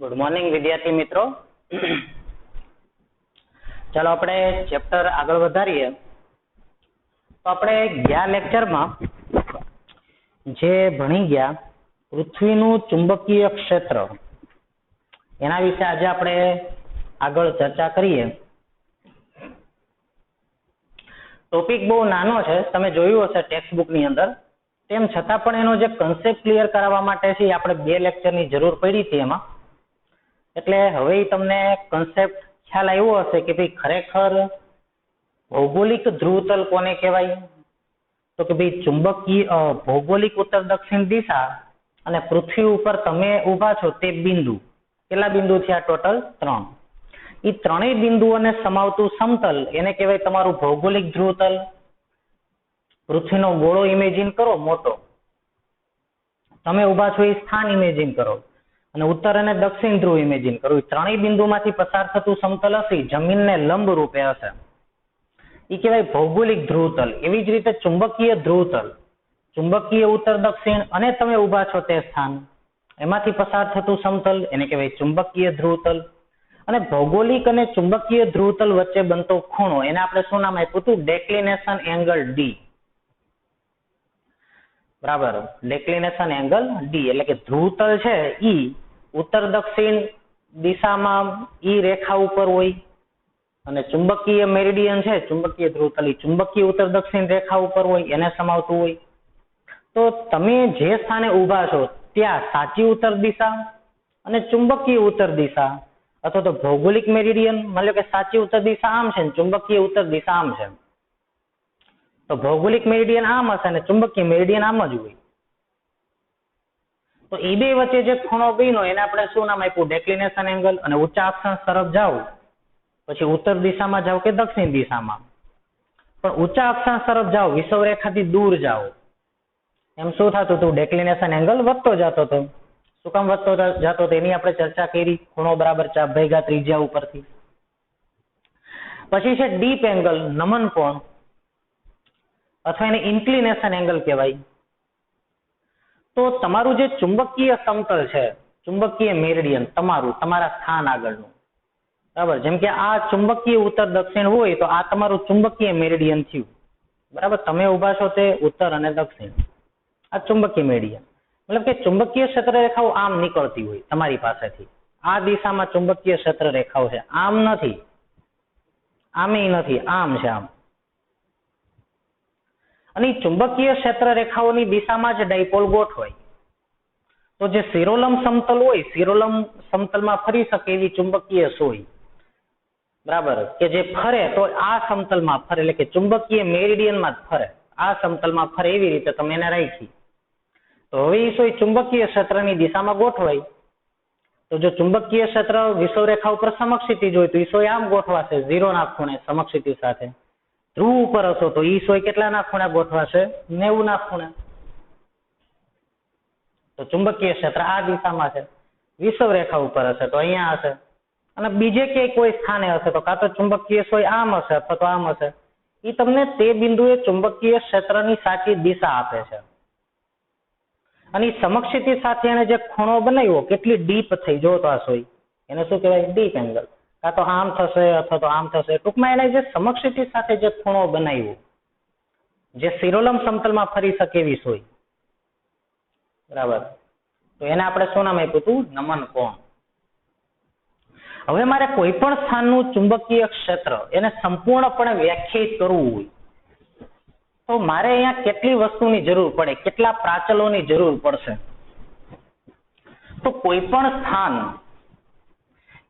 Good morning વિદ્યાર્થી મિત્રો. ચાલો આપણે ચેપ્ટર આગળ વધારીએ. તો આપણે ગયા લેક્ચરમાં જે ભણી ગયા પૃથ્વીનું ચુંબકીય ક્ષેત્ર એના વિશે આજે આપણે આગળ ચર્ચા કરીએ. ટોપિક બહુ નાનો છે, તમે જોયું હશે ટેક્સ્ટ બુકની અંદર. તેમ છતાં પણ એનો જે કન્સેપ્ટ ક્લિયર કરાવવા માટે છે આપણે 2 લેક્ચરની જરૂર પડી હતી એમાં. એટલે હવે તમને કન્સેપ્ટ ખ્યાલ આવ્યો હશે કે ભાઈ ખરેખર ભૌગોલિક ધ્રુવતલ કોને કહેવાય. તો કે ભાઈ ચુંબકીય ભૌગોલિક ઉત્તર દક્ષિણ દિશા અને પૃથ્વી ઉપર તમે ઊભા છો તે બિંદુ, કેટલા બિંદુ થયા ટોટલ? 3. એ ત્રણેય બિંદુઓને સમાવતું સમતલ એને કહેવાય તમારું ભૌગોલિક ધ્રુવતલ. પૃથ્વીનો ગોળો ઇમેજિન કરો મોટો, તમે ઊભા છો એ સ્થાન ઇમેજિન કરો અને ઉત્તર અને દક્ષિણ ધ્રુવ ઇમેજિન કરો. એ ત્રણેય બિંદુમાંથી પસાર થતું સમતલ હશે જમીનને લંબ રૂપે હશે, એ કહેવાય ભૌગોલિક ધ્રુવતલ. એવી જ રીતે ચુંબકીય ધ્રુવતલ, ચુંબકીય ઉત્તર દક્ષિણ અને તમે ઊભા છો તે સ્થાન એમાંથી પસાર થતું સમતલ એને કહેવાય ચુંબકીય ધ્રુવતલ. અને ભૌગોલિક અને ચુંબકીય ધ્રુવતલ વચ્ચે બનતો ખૂણો એને આપણે શું નામ આપ્યું હતું? ડેક્લિનેશન એંગલ ડી. બરાબર, ડેક્લિનેશન એંગલ ડી એટલે કે ધ્રુવતલ છે ઈ ઉત્તર દક્ષિણ દિશામાં ઈ રેખા ઉપર હોય અને ચુંબકીય મેરિડિયન છે ચુંબકીય ધ્રુવતલ ઈ ચુંબકીય ઉત્તર દક્ષિણ રેખા ઉપર હોય, એને સમાવતું હોય. તો તમે જે સ્થાને ઊભા છો ત્યાં સાચી ઉત્તર દિશા અને ચુંબકીય ઉત્તર દિશા અથવા તો ભૌગોલિક મેરિડિયન, માની લો કે સાચી ઉત્તર દિશા આમ છે ને ચુંબકીય ઉત્તર દિશા આમ છે, તો ભૌગોલિક મેરિડિયન આમ હશે ને ચુંબકીય મેરિડિયન આમ જ હોય. તો એ બે વચ્ચે જે ખૂણો બન્યો એને આપણે શું નામ આપ્યું? ડેક્લિનેશન એંગલ. અને ઊંચા અક્ષાંશ તરફ જાઓ પછી ઉત્તર દિશામાં જાઓ કે દક્ષિણ દિશામાં, પણ ઊંચા અક્ષાંશ તરફ જાઓ વિષુવરેખાથી દૂર જાઓ એમ શું થતું હતું? ડેક્લિનેશન એંગલ વધતો જતો હતો. શું કામ વધતો જતો હતો એની આપણે ચર્ચા કરી. ખૂણો બરાબર ચાપ ભેગા ત્રિજ્યા ઉપરથી. પછી છે ડીપ એંગલ, નમન કોણ અથવા એને ઇન્ક્લિનેશન એંગલ કહેવાય. તો તમારું જે ચુંબકીય સમતલ છે, ચુંબકીય મેરિડિયન તમારું તમારા સ્થાન આગળનું, બરાબર, જેમ કે આ ચુંબકીય ઉત્તર દક્ષિણ હોય તો આ તમારું ચુંબકીય મેરિડિયન થયું. બરાબર, તમે ઊભા છો તે ઉત્તર અને દક્ષિણ, આ ચુંબકીય મેરિડિયન. મતલબ કે ચુંબકીય ક્ષેત્ર રેખાઓ આમ નીકળતી હોય તમારી પાસેથી. આ દિશામાં ચુંબકીય ક્ષેત્ર રેખાઓ છે, આમ નથી, આમે નથી, આમ છે આમ. અને ચુંબકીય ક્ષેત્ર રેખાઓની દિશામાં જ ડાયપોલ ગોઠવાય. તો જે શિરોલંબ સમતલ હોય, શિરોલંબ સમતલમાં ફરી શકે એવી ચુંબકીય સોય, બરાબર, કે જે ફરે તો આ સમતલમાં ફરે એટલે કે ચુંબકીય મેરિડિયનમાં જ ફરે, આ સમતલમાં ફરે એવી રીતે તમે એને રાખી. તો હવે એ સોય ચુંબકીય ક્ષેત્રની દિશામાં ગોઠવાય. તો જો ચુંબકીય ક્ષેત્ર વિષુવરેખા ઉપર સમક્ષિતિજ હોય તો એ સોય આમ ગોઠવાશે 0 ના ખૂણે સમક્ષિતિ સાથે. ધ્રુવ ઉપર હશો તો ઈ સોય કેટલાના ખૂણે ગોઠવાશે? 90 ના ખૂણે. તો ચુંબકીય ક્ષેત્ર આ દિશામાં છે, વિષુવરેખા ઉપર હશે તો અહીંયા હશે. અને બીજે ક્યાંય કોઈ સ્થાને હશે તો કાં તો ચુંબકીય સોય આમ હશે અથવા તો આમ હશે. એ તમને તે બિંદુએ ચુંબકીય ક્ષેત્રની સાચી દિશા આપે છે. અને સમક્ષિતિ સાથે એને જે ખૂણો બનાવ્યો કેટલી ડીપ થઈ, જો તો આ સોય એને શું કહેવાય? Deep angle. કાં તો આમ થશે અથવા તો આમ થશે. ટૂંકમાં એને જે સમક્ષિતિ સાથે જે ખૂણો બનાવ્યો, જે શિરોલંબ સમતલમાં ફરી શકે એવી સોય, બરાબર, તો એને આપણે શું નામ આપ્યું હતું? નમન કોણ. હવે મારે કોઈ પણ સ્થાનનું ચુંબકીય ક્ષેત્ર એને સંપૂર્ણપણે વ્યાખ્યાયિત કરવું હોય તો મારે અહીંયા કેટલી વસ્તુની જરૂર પડે? કેટલા પ્રાચલોની જરૂર પડશે? તો કોઈ પણ સ્થાન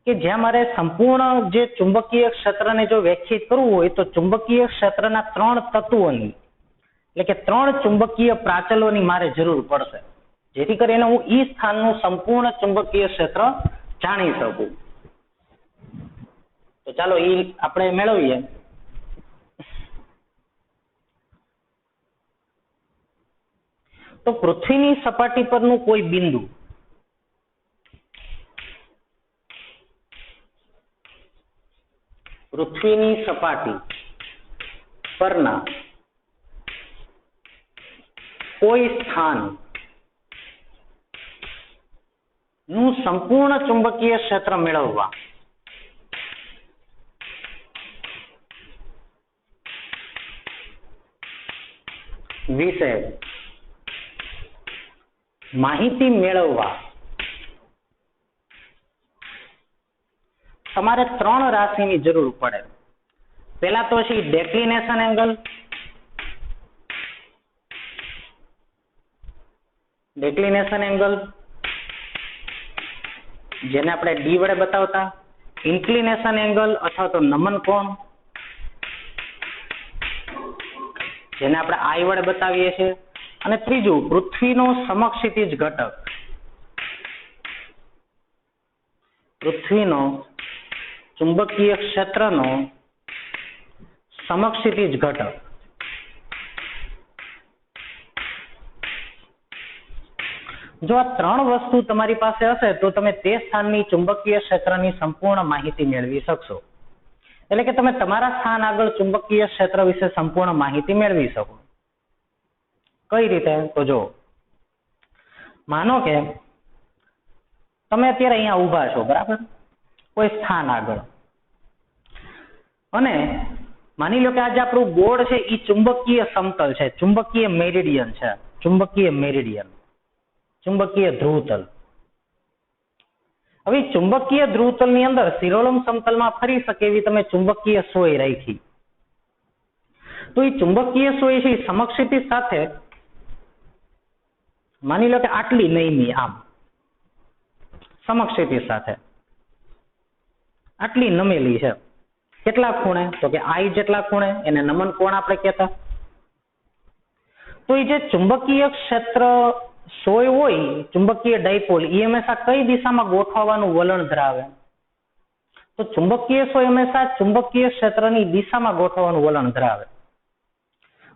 કે જ્યાં મારે સંપૂર્ણ જે ચુંબકીય ક્ષેત્રને જો વ્યાખ્યાયિત કરવું હોય તો ચુંબકીય ક્ષેત્રના 3 તત્વોની એટલે કે 3 ચુંબકીય પ્રાચલોની મારે જરૂર પડશે, જેથી કરીને હું ઈ સ્થાનનું સંપૂર્ણ ચુંબકીય ક્ષેત્ર જાણી શકું. તો ચાલો એ આપણે મેળવીએ. તો પૃથ્વીની સપાટી પરનું કોઈ બિંદુ પૃથ્વીની સપાટી પરના કોઈ સ્થાન નું સંપૂર્ણ ચુંબકીય ક્ષેત્ર મેળવવા વિશે માહિતી મેળવવા તમારે 3 રાશિની જરૂર પડે. પહેલા તો છે ડેક્લિનેશન એંગલ, જેને આપણે ડી વડે બતાવતા, ઇન્ક્લિનેશન એંગલ અથવા તો નમન કોણ, જેને આપણે આઈ વડે બતાવીએ છીએ, અને ત્રીજું પૃથ્વીનો સમક્ષિતિજ ઘટક, પૃથ્વીનો ચુંબકીય ક્ષેત્રનો સમક્ષિતિજ ઘટક. જો આ 3 વસ્તુ તમારી પાસે હશે તો તમે તે સ્થાનની ચુંબકીય ક્ષેત્રની સંપૂર્ણ માહિતી મેળવી શકશો. એટલે કે તમે તમારા સ્થાન આગળ ચુંબકીય ક્ષેત્ર વિશે સંપૂર્ણ માહિતી મેળવી શકો. કઈ રીતે? તો જો માનો કે તમે અત્યારે અહીંયા ઊભા છો, બરાબર, કોઈ સ્થાન આગળ, અને માની લો કે આજે આપણું બોર્ડ છે એ ચુંબકીય સમતલ છે, ચુંબકીય મેરિડિયન છે, ચુંબકીય ધ્રુવતલ. હવે ચુંબકીય ધ્રુવતલની અંદર શિરોલંબ સમતલમાં ફરી શકે એવી તમે ચુંબકીય સોય રાખી. તો એ ચુંબકીય સોય છે સમક્ષિતિજ સાથે માની લો કે આટલી નઈની, આમ સમક્ષિતિજ સાથે આટલી નમેલી છે. કેટલા ખૂણે? તો કે આઈ જેટલા ખૂણે. એને નમન કોણ આપણે કહેતા. તો એ જે ચુંબકીય ક્ષેત્ર સોય હોય, ચુંબકીય ડાયપોલ, એ હંમેશા કઈ દિશામાં ગોઠવવાનું વલણ ધરાવે? તો ચુંબકીય સોય હંમેશા ચુંબકીય ક્ષેત્રની દિશામાં ગોઠવવાનું વલણ ધરાવે.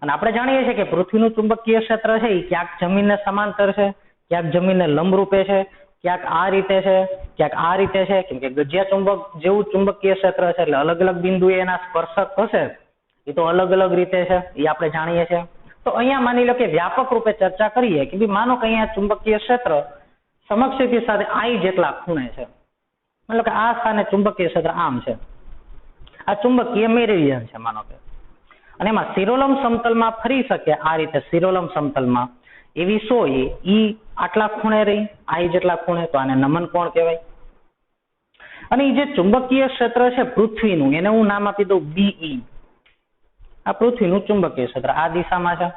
અને આપણે જાણીએ છીએ કે પૃથ્વીનું ચુંબકીય ક્ષેત્ર છે એ ક્યાંક જમીનને સમાંતર છે, ક્યાંક જમીનને લંબરૂપે છે, ક્યાંક આ રીતે છે, ક્યાંક આ રીતે છે. કેમ કે ગજિયા ચુંબક જેવું ચુંબકીય ક્ષેત્ર છે એટલે અલગ અલગ બિંદુએ એના સ્પર્શક હશે, એ તો અલગ અલગ રીતે છે, એ આપણે જાણીએ છીએ. તો અહીંયા માની લો કે વ્યાપક રૂપે ચર્ચા કરીએ કે ભાઈ માનો કે અહીંયા ચુંબકીય ક્ષેત્ર સમક્ષિતિજ સાથે આઈ જેટલા ખૂણે છે. માનો કે આ સ્થાને ચુંબકીય ક્ષેત્ર આમ છે, આ ચુંબકીય મેરિડિયન છે માનો કે, અને એમાં શિરોલંબ સમતલમાં ફરી શકે આ રીતે, શિરોલંબ સમતલમાં એવી સોય ઈ આટલા ખૂણે રહી, આઈ જેટલા ખૂણે, તો આને નમન કોણ કહેવાય. અને એ જે ચુંબકીય ક્ષેત્ર છે પૃથ્વીનું, એને હું નામ આપી દઉં બીઈ. આ પૃથ્વીનું ચુંબકીય ક્ષેત્ર આ દિશામાં છે.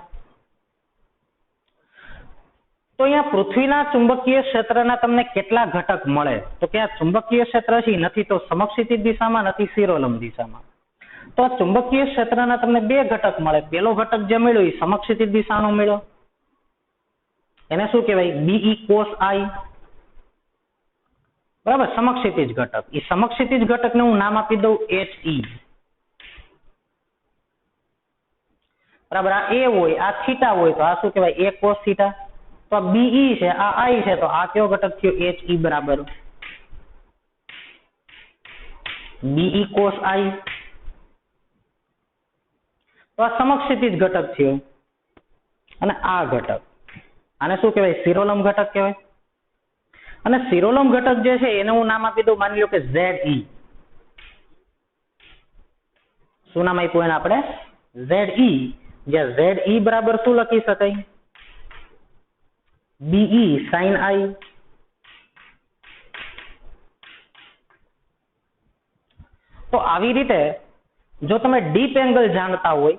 તો અહીંયા પૃથ્વીના ચુંબકીય ક્ષેત્રના તમને કેટલા ઘટક મળે? તો કે આ ચુંબકીય ક્ષેત્ર છે નથી તો સમક્ષિતિજ દિશામાં, નથી શિરોલંબ દિશામાં. તો આ ચુંબકીય ક્ષેત્રના તમને 2 ઘટક મળે. પહેલો ઘટક જે મળ્યો એ સમક્ષિતિજ દિશાનો મળ્યો, એને શું કહેવાય? બીઈ કોસ આઈ, બરાબર, સમક્ષિતિજ ઘટક. એ સમક્ષિતિજ ઘટકને હું નામ આપી દઉં HE, બરાબર. આ એ હોય, આ થીટા હોય, તો આ શું કહેવાય? એ કોસ થીટા. તો આ બીઈ છે, આ આઈ છે, તો આ કયો ઘટક થયો? HE બરાબર બીઈ કોસ આઈ. તો આ સમક્ષિતિજ ઘટક થયો. અને આ ઘટક, આને શું કહેવાય? શિરોલંબ ઘટક કહેવાય. અને શિરોલંબ ઘટક જે છે એને હું નામ આપી દઉં, માની લો કે ZE. શું નામ આપ્યું એને આપણે? ZE. જ્યાં ZE બરાબર શું લખી શકાય? BE sin I. તો આવી રીતે જો તમે ડીપ એંગલ જાણતા હોય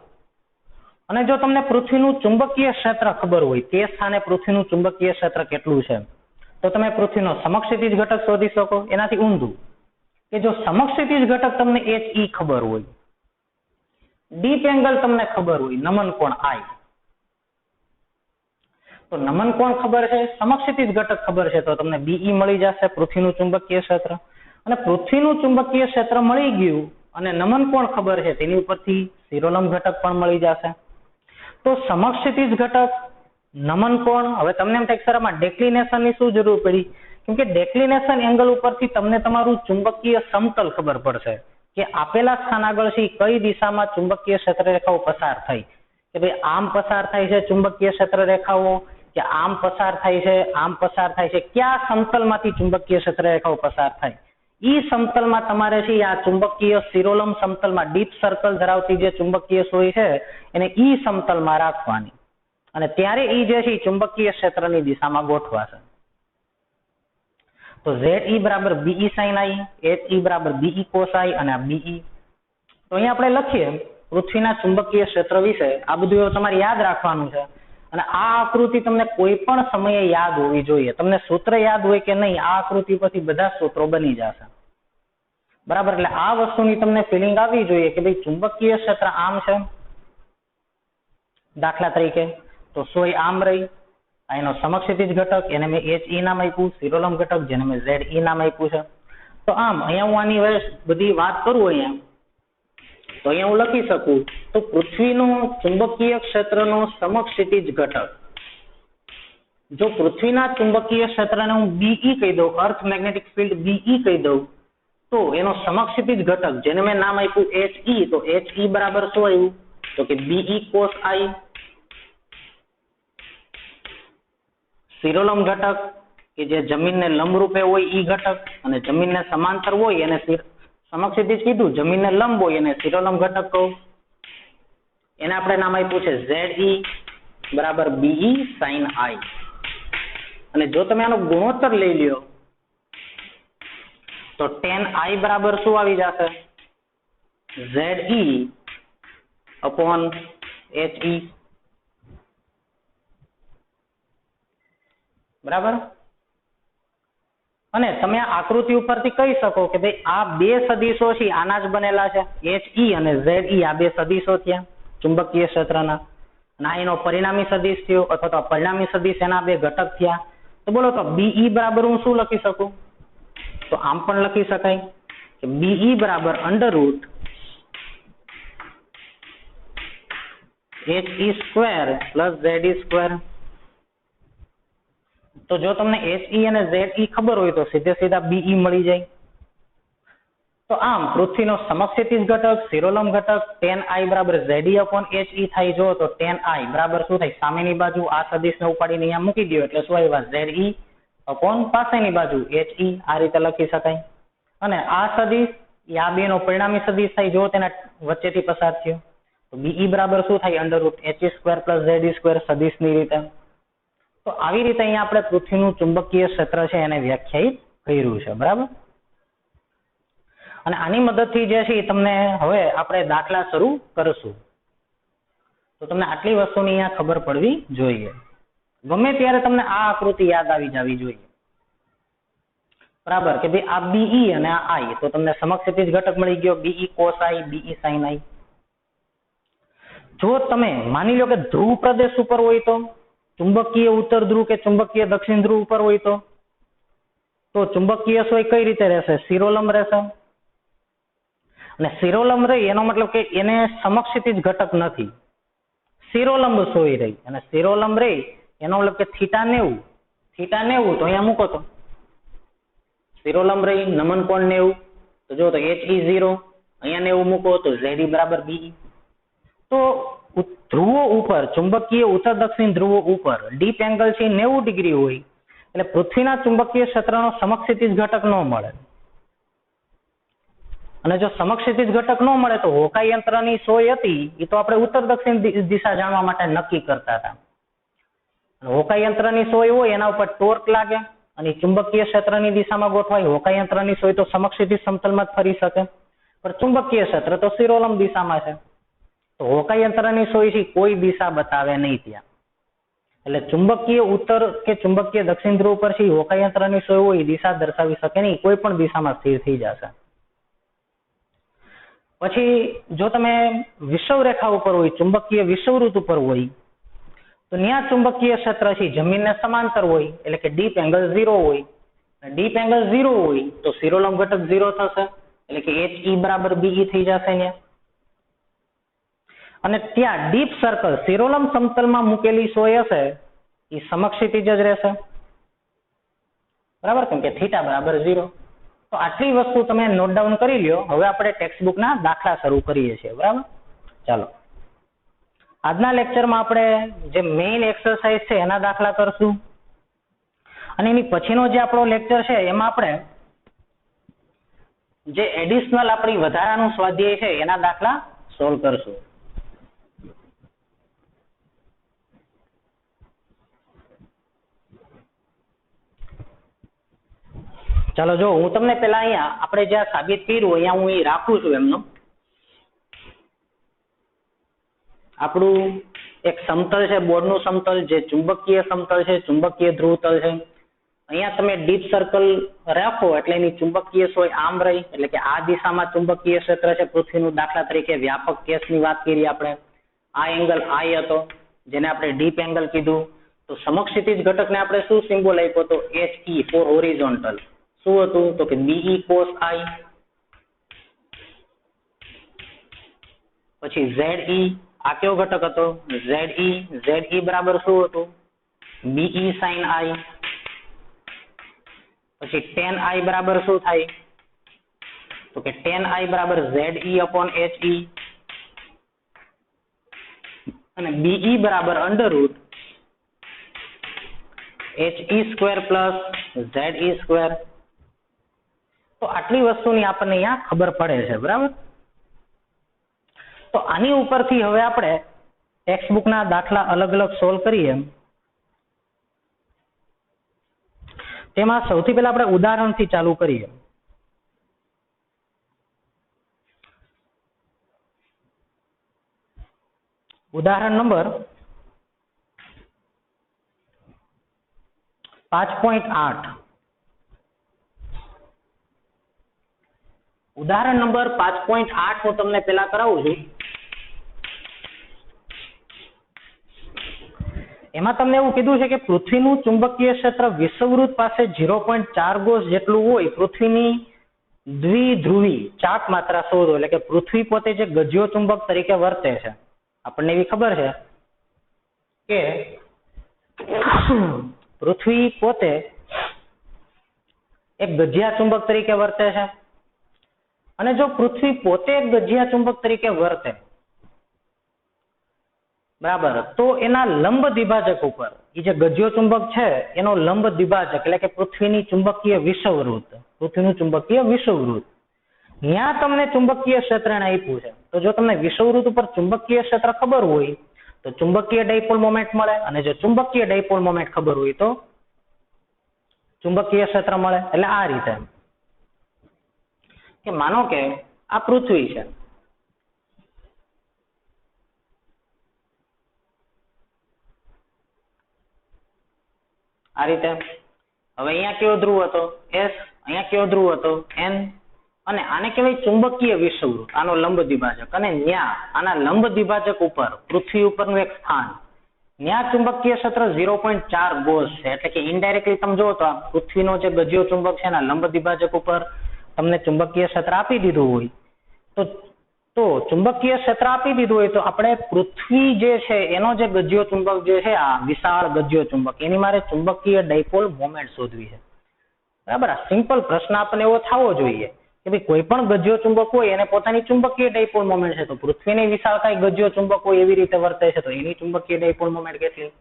અને જો તમને પૃથ્વીનું ચુંબકીય ક્ષેત્ર ખબર હોય, તે સ્થાને પૃથ્વીનું ચુંબકીય ક્ષેત્ર કેટલું છે, તો તમે પૃથ્વીનો સમક્ષિતિજ ઘટક શોધી શકો. એનાથી ઊંધું કે જો સમક્ષિતિજ ઘટક તમને HE ખબર હોય, ડીપ એંગલ તમને ખબર હોય, નમન કોણ I, તો નમન કોણ ખબર છે, સમક્ષિતિજ ઘટક ખબર છે, તો તમને BE મળી જશે, પૃથ્વીનું ચુંબકીય ક્ષેત્ર. અને પૃથ્વીનું ચુંબકીય ક્ષેત્ર મળી ગયું અને નમન કોણ ખબર છે, તેની ઉપરથી શિરોલંબ ઘટક પણ મળી જશે. તો સમક્ષિતિજ ઘટક, નમન કોણ. હવે તમને એમ થાય સર આમાં ડેક્લિનેશનની શું જરૂર પડી? કેમ કે ડેક્લિનેશન એંગલ ઉપરથી તમને તમારું ચુંબકીય સમતલ ખબર પડશે કે આપેલા સ્થાન આગળ છે કઈ દિશામાં ચુંબકીય ક્ષેત્ર રેખાઓ પસાર થઈ. કે ભાઈ આમ પસાર થાય છે ચુંબકીય ક્ષેત્ર રેખાઓ, કે આમ પસાર થાય છે, આમ પસાર થાય છે, કયા સમતલમાંથી ચુંબકીય ક્ષેત્ર રેખાઓ પસાર થાય, ઈ સમતલમાં તમારે છે આ ચુંબકીય શિરોલંબ સમતલમાં ડીપ સર્કલ ધરાવતી જે ચુંબકીય સોય છે એને ઈ સમતલમાં રાખવાની અને ત્યારે ઈ જે છે ચુંબકીય ક્ષેત્રની દિશામાં ગોઠવાશે. તો ZE બરાબર BE sin I, HE બરાબર BE cos I અને આ BE. તો અહીંયા આપણે લખીએ પૃથ્વીના ચુંબકીય ક્ષેત્ર વિશે આ બધું તમારે યાદ રાખવાનું છે અને આ આકૃતિ તમને કોઈ પણ સમયે યાદ હોવી જોઈએ. તમને સૂત્ર યાદ હોય કે નહીં, આ આકૃતિ પરથી બધા સૂત્રો બની જશે. બરાબર, એટલે આ વસ્તુની તમને ફિલિંગ આવવી જોઈએ કે ભાઈ ચુંબકીય ક્ષેત્ર આમ છે. દાખલા તરીકે તો સોય આમ રહી, એનો સમક્ષિતિજ ઘટક એને મેં HE નામ આપ્યું, શિરોલંબ ઘટક જેને મેં ZE નામ આપ્યું છે. તો આમ અહીંયા હું આની બધી વાત કરું અહીંયા તો અહીંયા હું લખી શકું તો પૃથ્વીનું ચુંબકીય ક્ષેત્રનો સમક્ષિતિજ ઘટક, જો પૃથ્વીના ચુંબકીય ક્ષેત્રને હું BE કહી દઉં, અર્થ મેગ્નેટિક ફિલ્ડ BE કહી દઉં, તો એનો સમક્ષિતિજ ઘટક જેને મેં નામ આપ્યું HE, તો HE બરાબર શું આવ્યું તો કે BE cos I. શિરોલંબ ઘટક કે જે જમીનને લંબરૂપે હોય ઈ ઘટક અને જમીનને સમાંતર હોય એને સમક્ષિતિજ કીધું, જમીનને લંબ હોય એને શિરોલંબ ઘટક કહું. એને આપણે નામ આપ્યું છે ZE બરાબર BE sin I. અને જો તમે આનો ગુણોત્તર લઈ લ્યો તો tan I બરાબર શું આવી જશે ZE upon HE. બરાબર, અને તમે આ આકૃતિ ઉપરથી કહી શકો કે ભાઈ આ બે સદિશો છે આના જ બનેલા છે, HE અને ZE આ બે સદિશો થયા ચુંબકીય ક્ષેત્રના, અને એનો પરિણામી સદિશ થયો અથવા તો પરિણામી સદિશ એના બે ઘટક થયા. તો બોલો તો BE બરાબર હું શું લખી શકું, તો આમ પણ લખી શકાય કે BE બરાબર √ HE square plus ZE square. તો જો તમને HE અને ZE ખબર હોય તો સીધે સીધા BE મળી જાય. તો આમ પૃથ્વીનો સમક્ષિતિજ ઘટક, શિરોલંબ ઘટક tan I બરાબર ZE upon HE થાય. જો તો tan I બરાબર શું થાય, સામેની બાજુ આ સદિશને ઉપાડીને અહીંયા મૂકી દો એટલે શું આવ્યા ZE upon પાસેની બાજુ HE. આ રીતે લખી શકાય. અને આ સદિશ આ બેનો પરિણામી સદિશ થાય જો તેના વચ્ચેથી પસાર થયો તો BE બરાબર શું થાય √ HE square plus ZE square સદિશની રીતે. તો આવી રીતે અહીંયા આપણે પૃથ્વીનું ચુંબકીય ક્ષેત્ર છે એને વ્યાખ્યાયિત કર્યું છે. બરાબર, અને આની મદદથી જે છે તમને હવે આપણે દાખલા શરૂ કરશું. તો તમને આટલી વસ્તુની અહીંયા ખબર પડવી જોઈએ. ગમે ત્યારે તમને આ આકૃતિ યાદ આવી જવી જોઈએ. બરાબર, કે ભાઈ આ BE અને આ I, તો તમને સમક્ષિતિજ ઘટક મળી ગયો BE cos I, BE sin I. જો તમે માની લો કે ધ્રુવ પ્રદેશ ઉપર હોય તો ચુંબકીય ઉત્તર ધ્રુવ કે ચુંબકીય દક્ષિણ ધ્રુવ ઉપર હોય તો ચુંબકીય સોય કઈ રીતે રહેશે, શિરોલંબ રહેશે. અને શિરોલંબ રહી એનો મતલબ કે એને સમક્ષિતિજ ઘટક નથી, શિરોલંબ સોય રહી. અને શિરોલંબ રહી એનો મતલબ કે θ 90, તો અહીંયા મૂકો તો શિરોલંબ રહી નમન કોણ 90, તો જો તો HE 0, અહીંયા 90 મૂકો તો ZE બરાબર BE. તો ધ્રુવો ઉપર ચુંબકીય ઉત્તર દક્ષિણ ધ્રુવો ઉપર ડીપ એંગલ છે 90 ડિગ્રી હોય એટલે પૃથ્વીના ચુંબકીય ક્ષેત્રનો સમક્ષિતિજ ઘટક ન મળે. અને જો સમક્ષિતિજ ઘટક ન મળે તો હોકાઈ યંત્રની સોય હતી એ તો આપણે ઉત્તર દક્ષિણ દિશા જાણવા માટે નક્કી કરતા હતા. હોકાઈ યંત્રની સોય હોય એના ઉપર ટોર્ક લાગે અને ચુંબકીય ક્ષેત્રની દિશામાં ગોઠવાય. હોકાઈ યંત્રની સોય તો સમક્ષિતિજ સમતલમાં જ ફરી શકે, પણ ચુંબકીય ક્ષેત્ર તો શિરોલંબ દિશામાં છે. તો હોકાઈ યંત્રની સોય છે કોઈ દિશા બતાવે નહીં ત્યાં. એટલે ચુંબકીય ઉત્તર કે ચુંબકીય દક્ષિણ ધ્રુવ પર છે હોકાઈ યંત્રની સોય હોય દિશા દર્શાવી શકે નહીં, કોઈ પણ દિશામાં સ્થિર થઈ જશે. પછી જો તમે વિષુવરેખા ઉપર હોય, ચુંબકીય વિષુવવૃત્ત ઉપર હોય તો ત્યાં ચુંબકીય ક્ષેત્ર છે જમીનને સમાંતર હોય એટલે કે ડીપ એંગલ 0 હોય. ડીપ એંગલ 0 હોય તો શિરોલંબ ઘટક 0 થશે એટલે કે HE બરાબર BE થઈ જશે ત્યાં. અને ત્યાં ડીપ સર્કલ શિરોલંબ સમતલમાં મૂકેલી સોય હશે એ સમક્ષિતિજ જ રહેશે. બરાબર, કેમ કે θ બરાબર 0. તો આટલી વસ્તુ તમે નોટ ડાઉન કરી લ્યો. હવે આપણે ટેક્સ્ટ બુકના દાખલા શરૂ કરીએ છીએ. બરાબર, ચાલો આજના લેક્ચરમાં આપણે જે મેઇન એક્સરસાઇઝ છે એના દાખલા કરશું અને એની પછીનો જે આપણો લેક્ચર છે એમાં આપણે જે એડિશનલ આપણી વધારાનું સ્વાધ્યાય છે એના દાખલા સોલ્વ કરશું. ચાલો જો હું તમને પેલા અહીંયા આપણે જ્યાં સાબિત કર્યું અહીંયા હું એ રાખું છું એમનું. આપણું એક સમતલ છે, બોર્ડનું સમતલ, જે ચુંબકીય સમતલ છે, ચુંબકીય ધ્રુવતલ છે. અહીંયા તમે ડીપ સર્કલ રાખો એટલે એની ચુંબકીય સોય આમ રહી, એટલે કે આ દિશામાં ચુંબકીય ક્ષેત્ર છે પૃથ્વીનું. દાખલા તરીકે વ્યાપક કેસની વાત કરી આપણે. આ એંગલ આઈ હતો જેને આપણે ડીપ એંગલ કીધું. તો સમક્ષિતિજ ઘટકને આપણે શું સિમ્બોલ આપ્યો તો HE ફોર હોરિઝોન્ટલ. શું હતું તો કે BE cos I. પછી ZE, આ કયો ઘટક હતો ZE બરાબર શું હતું BE sin I. પછી tan I બરાબર શું થાય તો કે tan I બરાબર ZE upon HE. અને BE બરાબર under root HE square plus ZE square. તો આટલી વસ્તુની આપણને અહીંયા ખબર પડે છે, બરાબર. તો આની ઉપરથી હવે આપણે ટેક્સ્ટ બુકના દાખલા અલગ અલગ સોલ્વ કરીએ. તેમાં સૌથી પહેલા આપણે ઉદાહરણથી ચાલુ કરીએ. ઉદાહરણ નંબર 5.8. ઉદાહરણ નંબર 5.8 હું તમને પેલા કરાવું છું. એમાં તમને એવું કીધું છે કે પૃથ્વીનું ચુંબકીય ક્ષેત્ર વિષુવવૃત્ત પાસે 0.4 ગોસ જેટલું હોય. પૃથ્વીની દ્વિધ્રુવી ચાક માત્રા શોધો. એટલે કે પૃથ્વી પોતે જે ગજ્યો ચુંબક તરીકે વર્તે છે. આપણને એવી ખબર છે કે પૃથ્વી પોતે એક ગજિયા ચુંબક તરીકે વર્તે છે. અને જો પૃથ્વી પોતે એક ગજિયા ચુંબક તરીકે વર્તે, બરાબર, તો એના લંબ દ્વિભાજક ઉપર એ જે ગજ્યો ચુંબક છે એનો લંબ દ્વિભાજક એટલે કે પૃથ્વીની ચુંબકીય વિષુવવૃત્ત, પૃથ્વીનું ચુંબકીય વિષુવવૃત્ત, ત્યાં તમને ચુંબકીય ક્ષેત્રને આપ્યું છે. તો જો તમને વિષુવવૃત્ત ઉપર ચુંબકીય ક્ષેત્ર ખબર હોય તો ચુંબકીય ડાયપોલ મોમેન્ટ મળે, અને જો ચુંબકીય ડાયપોલ મોમેન્ટ ખબર હોય તો ચુંબકીય ક્ષેત્ર મળે. એટલે આ રીતે કે માનો કે આ પૃથ્વી છે, આ રીતે. હવે અહીંયા કયો ધ્રુવ હતો S, અહીંયા કયો ધ્રુવ હતો N, અને આને કહેવાય ચુંબકીય વિષુવવૃત્ત, આનો લંબ દ્વિભાજક. અને ન્યા આના લંબ દ્વિભાજક ઉપર પૃથ્વી ઉપરનું એક સ્થાન, ન્યા ચુંબકીય ક્ષેત્ર 0.4 ગોસ છે. એટલે કે ઇનડાયરેક્ટલી તમે જુઓ તો આ પૃથ્વીનો જે ગજ્યો ચુંબક છે એના લંબ દ્વિભાજક ઉપર તમને ચુંબકીય ક્ષેત્ર આપી દીધું હોય તો ચુંબકીય ક્ષેત્ર આપી દીધું હોય તો આપણે પૃથ્વી જે છે એનો જે ગજ્યો ચુંબક જે છે, આ વિશાળ ગજ્યો ચુંબક, એની મારે ચુંબકીય ડાયપોલ મોમેન્ટ શોધવી છે, બરાબર. આ સિમ્પલ પ્રશ્ન આપણને એવો થવો જોઈએ કે ભાઈ કોઈ પણ ગજ્યો ચુંબક હોય એને પોતાની ચુંબકીય ડાયપોલ મોમેન્ટ છે. તો પૃથ્વીની વિશાળકાય ગજ્યો ચુંબક હોય એવી રીતે વર્તે છે તો એની ચુંબકીય ડાયપોલ મોમેન્ટ કેટલી?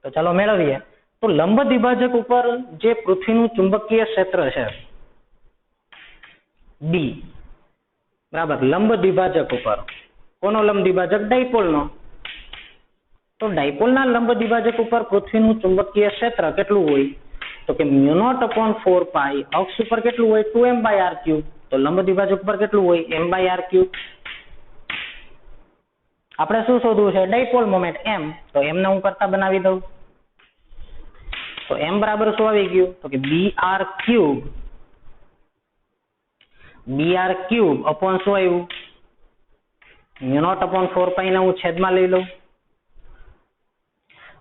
તો ચાલો મેળવીએ. તો લંબ દ્વિભાજક ઉપર જે પૃથ્વીનું ચુંબકીય ક્ષેત્ર છે B, બરાબર, લંબ દ્વિભાજક ઉપર કોનો લંબ દ્વિભાજક? ડાયપોલનો. તો ડાયપોલના લંબ દ્વિભાજક ઉપર પૃથ્વીનું ચુંબકીય ક્ષેત્ર કેટલું હોય તો કે μ0/4π, અક્ષ ઉપર કેટલું હોય 2m/r³. તો લંબ દ્વિભાજક ઉપર કેટલું હોય m/r³. આપણે શું શોધવું છે? Dipole moment m. તો m ને હું કરતા બનાવી દઉં. તો m બરાબર શું આવી ગયું તો કે br³ અપોન શું આવ્યું μ0/4π ને હું છેદમાં લઈ લઉં.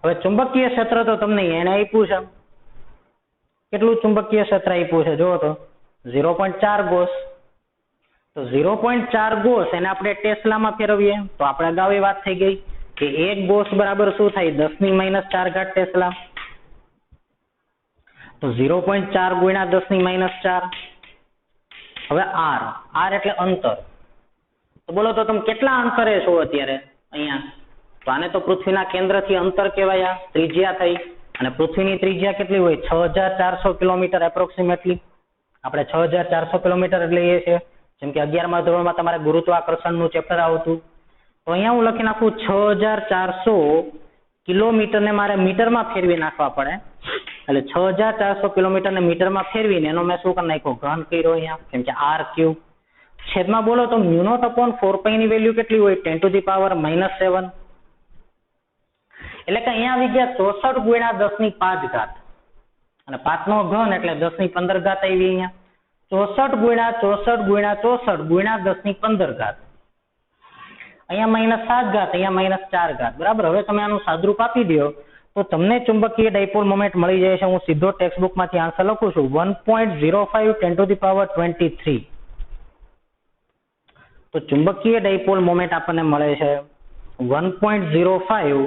હવે ચુંબકીય ક્ષેત્ર તો તમને એને આપ્યું છે. કેટલું ચુંબકીય ક્ષેત્ર આપ્યું છે જુઓ તો 0.4 ગોસ. તો 0.4 ગોસ એને આપણે ટેસ્લામાં ફેરવીએ તો આપણે અગાઉ એ વાત થઈ ગઈ કે 1 ગોસ બરાબર શું થાય 10⁻⁴ ટેસ્લા. તો 0.4 ગુણ્યા 10⁻⁴. હવે r એટલે અંતર. તો બોલો તો તમે કેટલા અંતરે છો અત્યારે? અહીંયા તો આને તો પૃથ્વીના કેન્દ્રથી અંતર કહેવાય, ત્રિજ્યા થઈ. અને પૃથ્વીની ત્રિજ્યા કેટલી હોય? 6400 કિલોમીટર એપ્રોક્સિમેટલી. આપણે 6400 કિલોમીટર એટલે એ છે, જેમ કે 11મા ધોરણમાં તમારે ગુરુત્વાકર્ષણનું ચેપ્ટર આવતું. તો અહીંયા હું લખી નાખું 6400 કિલોમીટરને મારે મીટરમાં ફેરવી નાખવા પડે. એટલે 6400 કિલોમીટરને મીટરમાં ફેરવીને એનો મેં શું કરી નાખ્યો? ઘન કર્યો અહીંયા, કેમ કે આર ક્યુબ. છેદમાં બોલો તો μ0/4π ની વેલ્યુ કેટલી હોય? 10⁻⁻7. એટલે કે અહીંયા આવી ગયા 64 ગુણ્યા 10⁵ ઘાત. અને 5 નો ઘન એટલે 10⁻15 ઘાત આવી અહીંયા. 64 ગુણ્યા 64 ગુણ્યા 64 ગુણ્યા 10⁻15 ઘાત. અહીંયા -7 ઘાત, અહીંયા -4 ઘાત. બરાબર. હવે તમે આનું સાદરૂપ આપી દો તો તમને ચુંબકીય ડાયપોલ મોમેન્ટ મળી જાય છે. હું સીધો ટેક્સ્ટ માંથી આન્સર લખું છું, 1.05 10⁻23. તો ચુંબકીય ડાયપોલ મોમેન્ટ આપણને મળે છે 1.05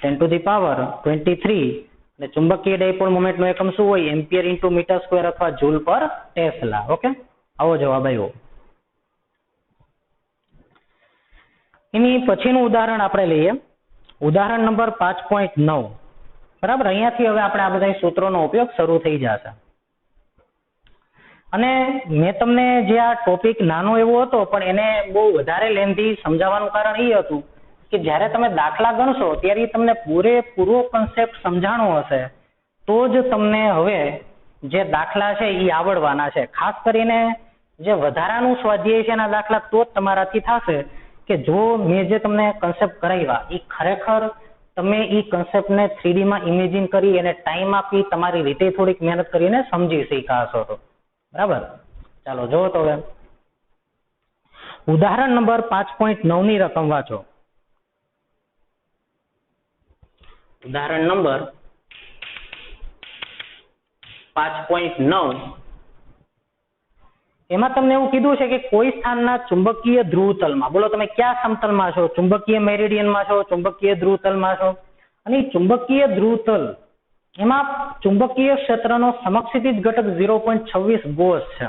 10⁻23. અને ચુંબકીય ડાયપોલ મોમેન્ટ નો એકમ શું હોય? એમ્પિયર ઇન્ટુ મીટર સ્ક્વેર અથવા જૂલ પર ટેસ્લા. ઓકે, આવો જવાબ આવ્યો. એની પછીનું ઉદાહરણ આપણે લઈએ, ઉદાહરણ નંબર 5.9. બરાબર. અહીંયાથી હવે આપણે આ બધા સૂત્રોનો ઉપયોગ શરૂ થઈ જશે. અને મેં તમને જે આ ટોપિક નાનો એવો હતો પણ એને બહુ વધારે લેન્ધી સમજાવવાનું કારણ એ હતું કે જ્યારે તમે દાખલા ગણશો ત્યારે તમને પૂરેપૂરો કન્સેપ્ટ સમજાણો હશે તો જ તમને હવે જે દાખલા છે એ આવડવાના છે. ખાસ કરીને જે વધારાનું સ્વાધ્યાય છે એના દાખલા તો જ તમારાથી થશે કે જો મેં જે તમને કન્સેપ્ટ કરાવ્યા એ ખરેખર તમે એ કન્સેપ્ટને 3D માં ઇમેજિન કરી અને ટાઈમ આપી તમારી રીતે થોડીક મહેનત કરીને સમજી શીખ્યા હશો તો. બરાબર. ચાલો જોવો તો હવે ઉદાહરણ નંબર 5.9 ની રકમ વાંચો. ઉદાહરણ નંબર 5.9. એમાં તમને એવું કીધું છે કે કોઈ સ્થાનના ચુંબકીય ધ્રુવતલમાં, બોલો તમે કયા સમતલમાં છો? ચુંબકીય મેરિડિયનમાં છો, ચુંબકીય ધ્રુવતલમાં છો. અને ચુંબકીય ધ્રુવતલ એમાં ચુંબકીય ક્ષેત્રનો સમક્ષિતિજ ઘટક 0.26 ગોસ છે.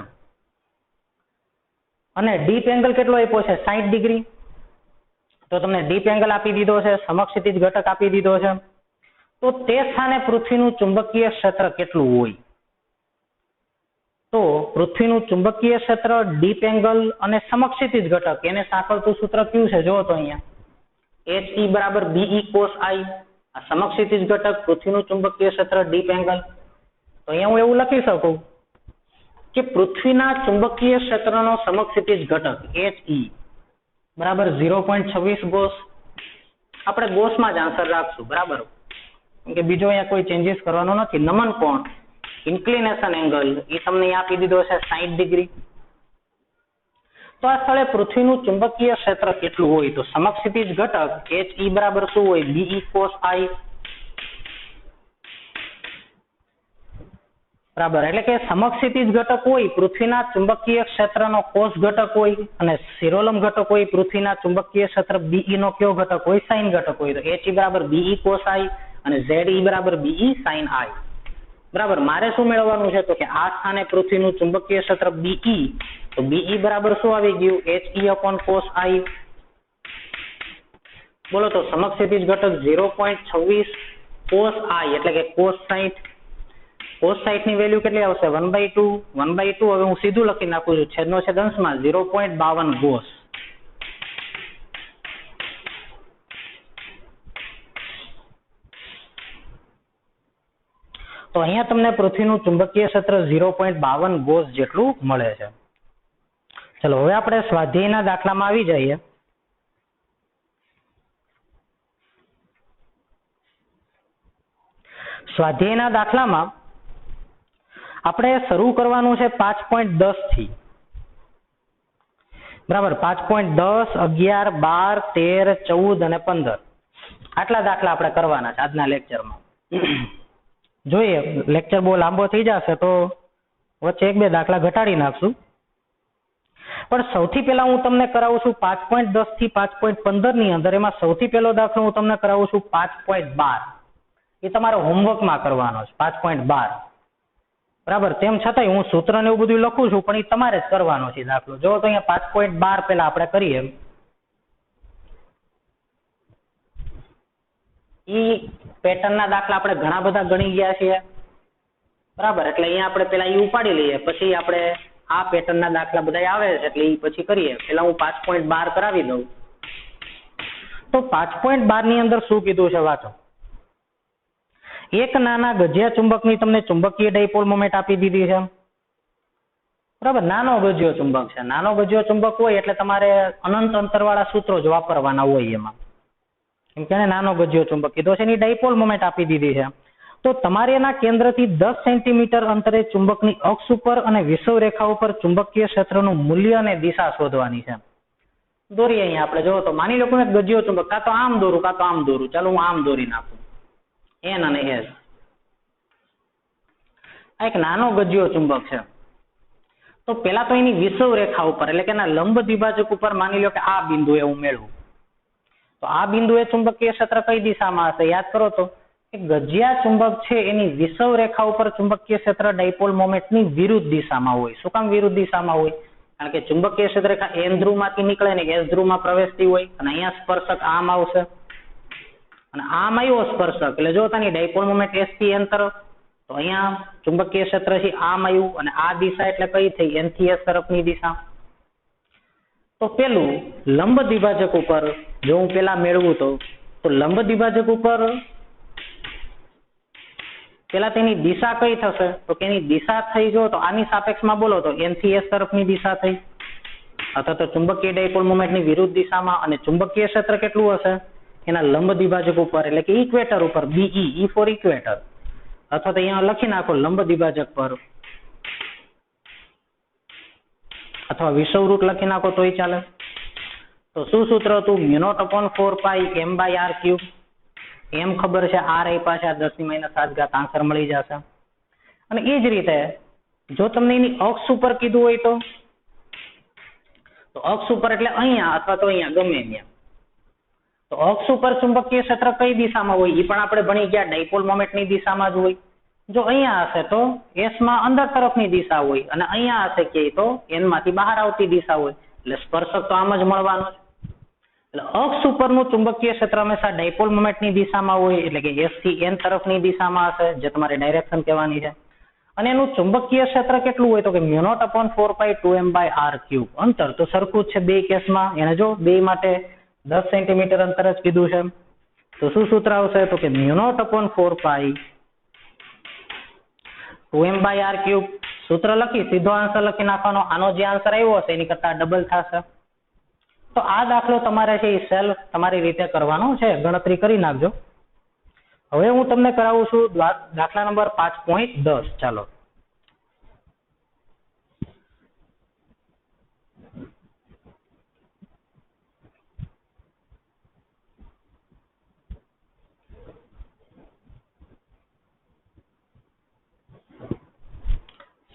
અને ડીપ એંગલ કેટલો આપ્યો છે? 60 ડિગ્રી. તો તમને ડીપ એંગલ આપી દીધો છે, સમક્ષિતિજ ઘટક આપી દીધો છે. તો તે સ્થાને પૃથ્વીનું ચુંબકીય ક્ષેત્ર કેટલું હોય? તો પૃથ્વીનું ચુંબકીય ક્ષેત્ર, ડીપ એંગલ અને સમક્ષિતિજ ઘટક એને સાંકળતું સૂત્ર કયું છે? જો તો અહીંયા HE = BE cos I. આ સમક્ષિતિજ ઘટક, પૃથ્વીનું ચુંબકીય ક્ષેત્ર, ડીપ એંગલ. તો અહીંયા હું એવું લખી શકું કે પૃથ્વીના ચુંબકીય ક્ષેત્રનો સમક્ષિતિજ ઘટક HE બરાબર 0.26 ગોસ. આપણે ગોસમાં જ આન્સર રાખશું. બરાબર. કે બીજો અહીંયા કોઈ ચેન્જીસ કરવાનો નથી. નમન કોણ, ઇન્ક્લિનેશન એંગલ એ તમને આપી દીધો છે 60 ડિગ્રી. તો આ સ્થળે પૃથ્વીનું ચુંબકીય ક્ષેત્ર કેટલું હોય? તો સમક્ષિતિજ ઘટક HE બરાબર શું હોય? BE cos I. બરાબર. એટલે કે સમક્ષિતિજ ઘટક હોય પૃથ્વીના ચુંબકીય ક્ષેત્રનો કોસ ઘટક હોય, અને સિરોલમ ઘટક હોય પૃથ્વીના ચુંબકીય ક્ષેત્ર BE નો કયો ઘટક હોય? સાઇન ઘટક હોય. તો HE બરાબર BE cos I અને ZE બરાબર BE sin I. બરાબર. મારે શું મેળવવાનું છે? તો કે આ સ્થાને પૃથ્વીનું ચુંબકીય ક્ષેત્ર BE, તો BE બરાબર શું આવી ગયું? HE/cos I. બોલો તો સમક્ષિતિજ ઘટક 0.26 cos I એટલે કે cos 60. cos 60 ની વેલ્યુ કેટલી આવશે? 1/2. 1/2 હવે હું સીધું લખી નાખું છું, છેદનો છેદ અંશમાં 0.52 ગોસ. તો અહીંયા તમને પૃથ્વીનું ચુંબકીય ક્ષેત્ર 0.52 ગોસ જેટલું મળે છે. ચલો હવે આપણે સ્વાધ્યાયના દાખલામાં આવી જઈએ. સ્વાધ્યાયના દાખલામાં આપણે શરૂ કરવાનું છે 5.10 થી. બરાબર. 5.10, 11, 12, 13, 14 અને 15 આટલા દાખલા આપણે કરવાના છે આજના લેક્ચરમાં. જોઈએ લેક્ચર બહુ લાંબો થઈ જશે તો વચ્ચે 1-2 દાખલા ઘટાડી નાખશું. પણ સૌથી પહેલા હું તમને કરાવું છું 5.10 થી 5.15 ની અંદર. એમાં સૌથી પહેલો દાખલો હું તમને કરાવું છું 5.12. એ તમારે હોમવર્કમાં કરવાનો છે 5.12. બરાબર. તેમ છતાંય હું સૂત્ર ને એવું બધું લખું છું પણ એ તમારે જ કરવાનો છે દાખલો. જો તો અહીંયા 5.12 પહેલા આપણે કરીએ. ઈ પેટર્નના દાખલા આપણે ઘણા બધા ગણી ગયા છીએ, બરાબર. એટલે અહીંયા આપણે પેલા ઈ ઉપાડી લઈએ, પછી આપણે આ પેટર્નના દાખલા બધા આવે છે એટલે ઈ પછી કરીએ. પેલા હું 5.12 કરાવી દઉં. તો 5.12 ની અંદર શું કીધું છે વાંચો. એક નાના ગજિયા ચુંબકની તમને ચુંબકીય ડાયપોલ મોમેન્ટ આપી દીધી છે, બરાબર. નાનો ગજિયો ચુંબક છે. નાનો ગજિયો ચુંબક હોય એટલે તમારે અનંત અંતરવાળા સૂત્રો જ વાપરવાના હોય એમાં, કેમ કે નાનો ગજિયો ચુંબક કીધો છે, એની ડાયપોલ મોમેન્ટ આપી દીધી છે. તો તમારે એના કેન્દ્રથી 10 સેન્ટીમીટર અંતરે ચુંબકની અક્ષ ઉપર અને વિષુવ રેખા ઉપર ચુંબકીય ક્ષેત્રનું મૂલ્ય અને દિશા શોધવાની છે. દોરીએ અહીંયા આપણે જો તો માની લો કે ગજિયો ચુંબક કાં તો આમ દોરું કાં તો આમ દોરું. ચાલો હું આમ દોરી નાખું, એન અને એસ. આ એક નાનો ગજિયો ચુંબક છે. તો પેલા તો એની વિષુવ રેખા ઉપર એટલે કે એના લંબ દ્વિભાજક ઉપર માની લો કે આ બિંદુએ હું મેળવું, તો આ બિંદુએ ચુંબકીય ક્ષેત્ર કઈ દિશામાં હશે? યાદ કરો તો ગજિયા ચુંબક છે એની વિષુવ રેખા ઉપર ચુંબકીય ક્ષેત્ર ડાયપોલ મોમેન્ટની વિરુદ્ધ દિશામાં હોય. શું કામ વિરુદ્ધ દિશામાં હોય? કારણ કે ચુંબકીય ક્ષેત્ર રેખા એન ધ્રુવમાંથી નીકળે ને એસ ધ્રુવમાં પ્રવેશતી હોય, અને અહીંયા સ્પર્શક આમ આવશે અને આમ આવ્યો સ્પર્શક એટલે જો તેની ડાયપોલ મોમેન્ટ એસ થી એન તરફ, તો અહીંયા ચુંબકીય ક્ષેત્ર છે આમ આવ્યું અને આ દિશા એટલે કઈ થઈ? એન થી એસ તરફની દિશા. તો પેલું લંબ દ્વિભાજક ઉપર જો હું પેલા મેળવું તો લંબ દ્વિભાજક ઉપર પેલા તેની દિશા કઈ થશે? તો કે એની દિશા થઈ જો તો આની સાપેક્ષમાં બોલો તો એન થી એસ તરફની દિશા થઈ, અથવા તો ચુંબકીય ડાયપોલ મોમેન્ટની વિરુદ્ધ દિશામાં. અને ચુંબકીય ક્ષેત્ર કેટલું હશે? એના લંબ દ્વિભાજક ઉપર એટલે કે ઇક્વેટર ઉપર, બીઈ, ઈ ફોર ઇક્વેટર. અથવા તો અહીંયા લખી નાખો લંબ દ્વિભાજક પર, અથવા વિષુવવૃત્ત લખી નાખો તોય ચાલે. તો શું સૂત્ર હતું? μ0/4π m/r³. એમ ખબર છે, આર આપ્યા છે, આ 10⁻⁷ આન્સર મળી જશે. અને એ જ રીતે જો તમને એની અક્ષ ઉપર કીધું હોય તો અક્ષ ઉપર એટલે અહીંયા અથવા તો અહીંયા ગમે ત્યાં. તો અક્ષ ઉપર ચુંબકીય ક્ષેત્ર કઈ દિશામાં હોય? એ પણ આપણે ભણી ગયા, ડાયપોલ મોમેન્ટની દિશામાં જ હોય. જો અહીંયા હશે તો એસ માં અંદર તરફની દિશા હોય, અને અહીંયા હશે કે તો એન માંથી બહાર આવતી દિશા હોય, એટલે સ્પર્શક તો આમ જ મળવાનો છે. એટલે અક્ષ ઉપરનું ચુંબકીય ક્ષેત્ર હંમેશા ડાયપોલ મોમેન્ટની દિશામાં હોય, એટલે કે એસ થી એન તરફની દિશામાં હશે, જે તમારે ડાયરેક્શન કહેવાની છે. અને એનું ચુંબકીય ક્ષેત્ર કેટલું હોય? તો કે μ0/4π 2m/r³. અંતર તો સરખું જ છે બે કેસમાં. એને જો બે માટે 10 સેન્ટીમીટર અંતર જ કીધું છે. તો શું સૂત્ર આવશે? તો કે μ0/4π 2m/r³. સૂત્ર લખી સીધો આન્સર લખી નાખવાનો. આનો જે આન્સર આવ્યો હશે એની કરતા ડબલ થશે. તો આ દાખલો તમારે છે એ સેલ્ફ તમારી રીતે કરવાનો છે, ગણતરી કરી નાખજો. હવે હું તમને કરાવું છું દાખલા નંબર 5.10. ચાલો.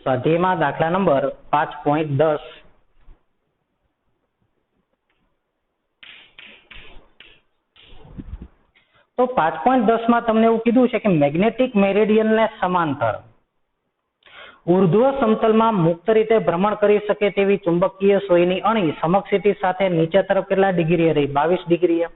સ્વાધ્યાયમાં દાખલા નંબર 5.10. તો 5.10 માં તમને એવું કીધું છે કે મેગ્નેટિક મેરિડિયનને સમાંતર ઉર્ધ્વ સમતલમાં મુક્ત રીતે ભ્રમણ કરી શકે તેવી ચુંબકીય સોયની અણી સમક્ષિતિ સાથે નીચે તરફ કેટલા ડિગ્રીએ રહી? 22 ડિગ્રીએ.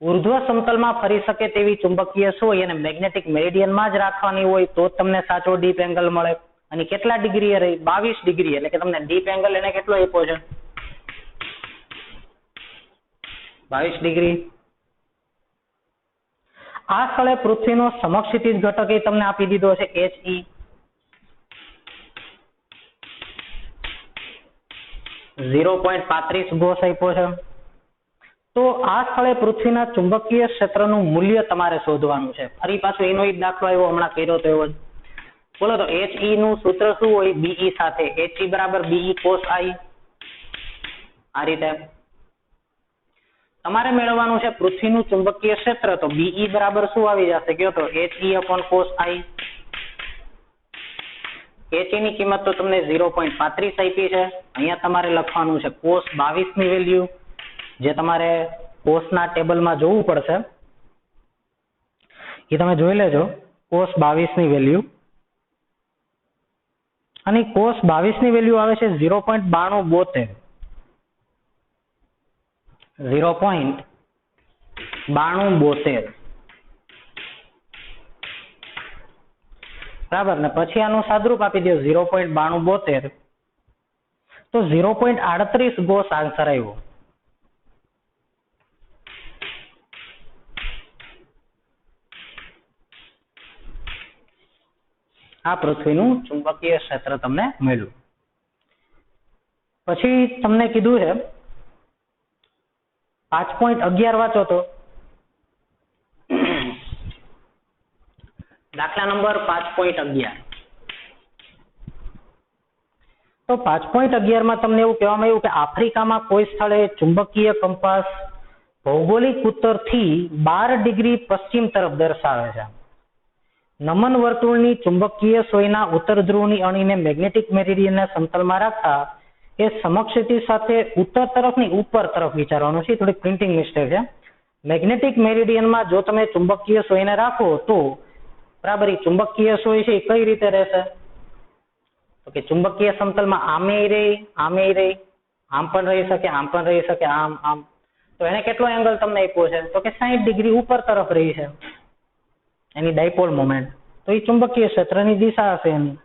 ઉર્ધ્વ સમતલમાં ફરી શકે તેવી ચુંબકીય સોય અને મેગ્નેટિક મેરિડિયનમાં જ રાખવાની હોય તો જ તમને સાચો ડીપ એંગલ મળે. અને કેટલા ડિગ્રીએ રહી? 22 ડિગ્રી. એટલે કે તમને ડીપ એંગલ એને કેટલો આપ્યો છે? 22 ડિગ્રી. આ સ્થળે પૃથ્વીનો સમક્ષિતિજ ઘટક એ તમને આપી દીધો છે HE. 0.35 ગોસ આપ્યો છે. તો આ સ્થળે પૃથ્વીના ચુંબકીય ક્ષેત્રનું મૂલ્ય તમારે શોધવાનું છે. ફરી પાછો એનો જ દાખલો આવ્યો, હમણાં કર્યો તો એવો જ. બોલો તો HE નું સૂત્ર શું હોય? BE સાથે. HE બરાબર BE cos I. આ રીતે તમારે મેળવવાનું છે પૃથ્વીનું ચુંબકીય ક્ષેત્ર. તો BE બરાબર શું આવી જશે? કયો તો HE/cos I. HE ની કિંમત તો તમને 0.35 આપી છે. અહીંયા તમારે લખવાનું છે cos 22 ની વેલ્યુ, જે તમારે cos ના ટેબલમાં જોવું પડશે, એ તમે જોઈ લેજો. cos 22 ની વેલ્યુ, અને cos 22 ની વેલ્યુ આવે છે 0.9272. 0.9272. બરાબર ને પછી આનું સાદરૂપ આપી દો 0.9272, તો 0.38 ગોસ આન્સર આવ્યો. આ પૃથ્વીનું ચુંબકીય ક્ષેત્ર તમને મળ્યું. પછી તમને કીધું છે 5.11 વાંચો તો દાખલા નંબર 5.11. તો 5.11 માં તમને એવું કહેવામાં આવ્યું કે આફ્રિકામાં કોઈ સ્થળે ચુંબકીય કંપાસ ભૌગોલિક ઉત્તરથી 12 ડિગ્રી પશ્ચિમ તરફ દર્શાવે છે. નમન વર્તુળની ચુંબકીય સોયના ઉત્તર ધ્રુવની અણીને મેગ્નેટિક મેરિડિયનના સમતલમાં રાખતા એ સમક્ષિતિ સાથે ઉત્તર તરફની ઉપર તરફ વિચારવાનું છે. થોડી પ્રિન્ટિંગ મિસ્ટેક છે. મેગ્નેટિક મેરિડિયનમાં જો તમે ચુંબકીય સોયને રાખો તો બરાબર એ ચુંબકીય સોય છે એ કઈ રીતે રહેશે? તો કે ચુંબકીય સમતલમાં આમે રહી, આમ પણ રહી શકે, આમ પણ રહી શકે, આમ. તો એને કેટલો એંગલ તમને આપ્યો છે? તો કે 60 ડિગ્રી ઉપર તરફ રહી છે એની ડાયપોલ મોમેન્ટ. તો એ ચુંબકીય ક્ષેત્રની દિશા હશે એની.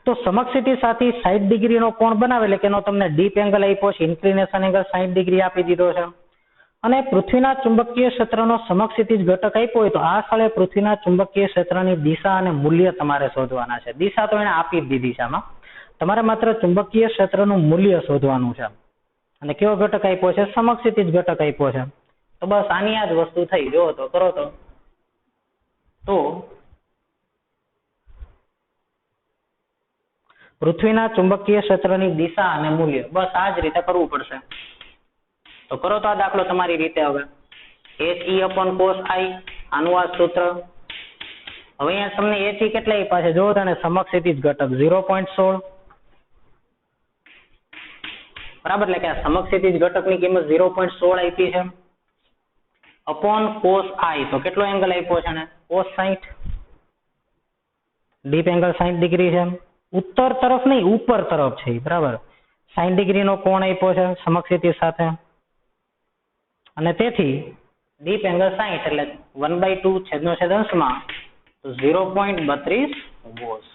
તો સમક્ષિતિ સાથે 60 ડિગ્રીનો કોણ બનાવે એટલે કે એનો તમને ડીપ એંગલ આપ્યો છે, ઇન્ક્લિનેશન એંગલ 60 ડિગ્રી આપી દીધો છે. અને પૃથ્વીના ચુંબકીય ક્ષેત્રનો સમક્ષિતિજ ઘટક આપ્યો હોય તો આ સ્થળે પૃથ્વીના ચુંબકીય ક્ષેત્રની દિશા અને મૂલ્ય તમારે શોધવાના છે. દિશા તો એને આપી જ દીધી છે આમાં. તમારે માત્ર ચુંબકીય ક્ષેત્રનું મૂલ્ય શોધવાનું છે. અને કયો ઘટક આપ્યો છે? સમક્ષિતિજ ઘટક આપ્યો છે. તો બસ આની આ જ વસ્તુ થઈ. જો તો કરો તો પૃથ્વીના ચુંબકીય ક્ષેત્રની દિશા અને મૂલ્ય બસ આ જ રીતે કરવું પડશે. તો કરો તો આ દાખલો તમારી રીતે. હવે HE/cos I આનું આ સૂત્ર. હવે અહીંયા તમને HE કેટલા આપ્યા છે? જો તને સમક્ષિતિજ ઘટક 0.16 બરાબર, એટલે કે આ સમક્ષિતિજ ઘટકની કિંમત 0.16 આપી છે. અપોન cos I તો કેટલો એંગલ આપ્યો છે ને? cos 60. ડીપ એંગલ 60 ડિગ્રી છે. ઉત્તર તરફ નહીં, ઉપર તરફ છે બરાબર. 60 ડિગ્રીનો કોણ આપ્યો છે સમક્ષિતિજ સાથે. અને તેથી ડીપ એંગલ 60 એટલે 1/2 છેદનો છેદ અંશમાં તો 0.32 ગોસ.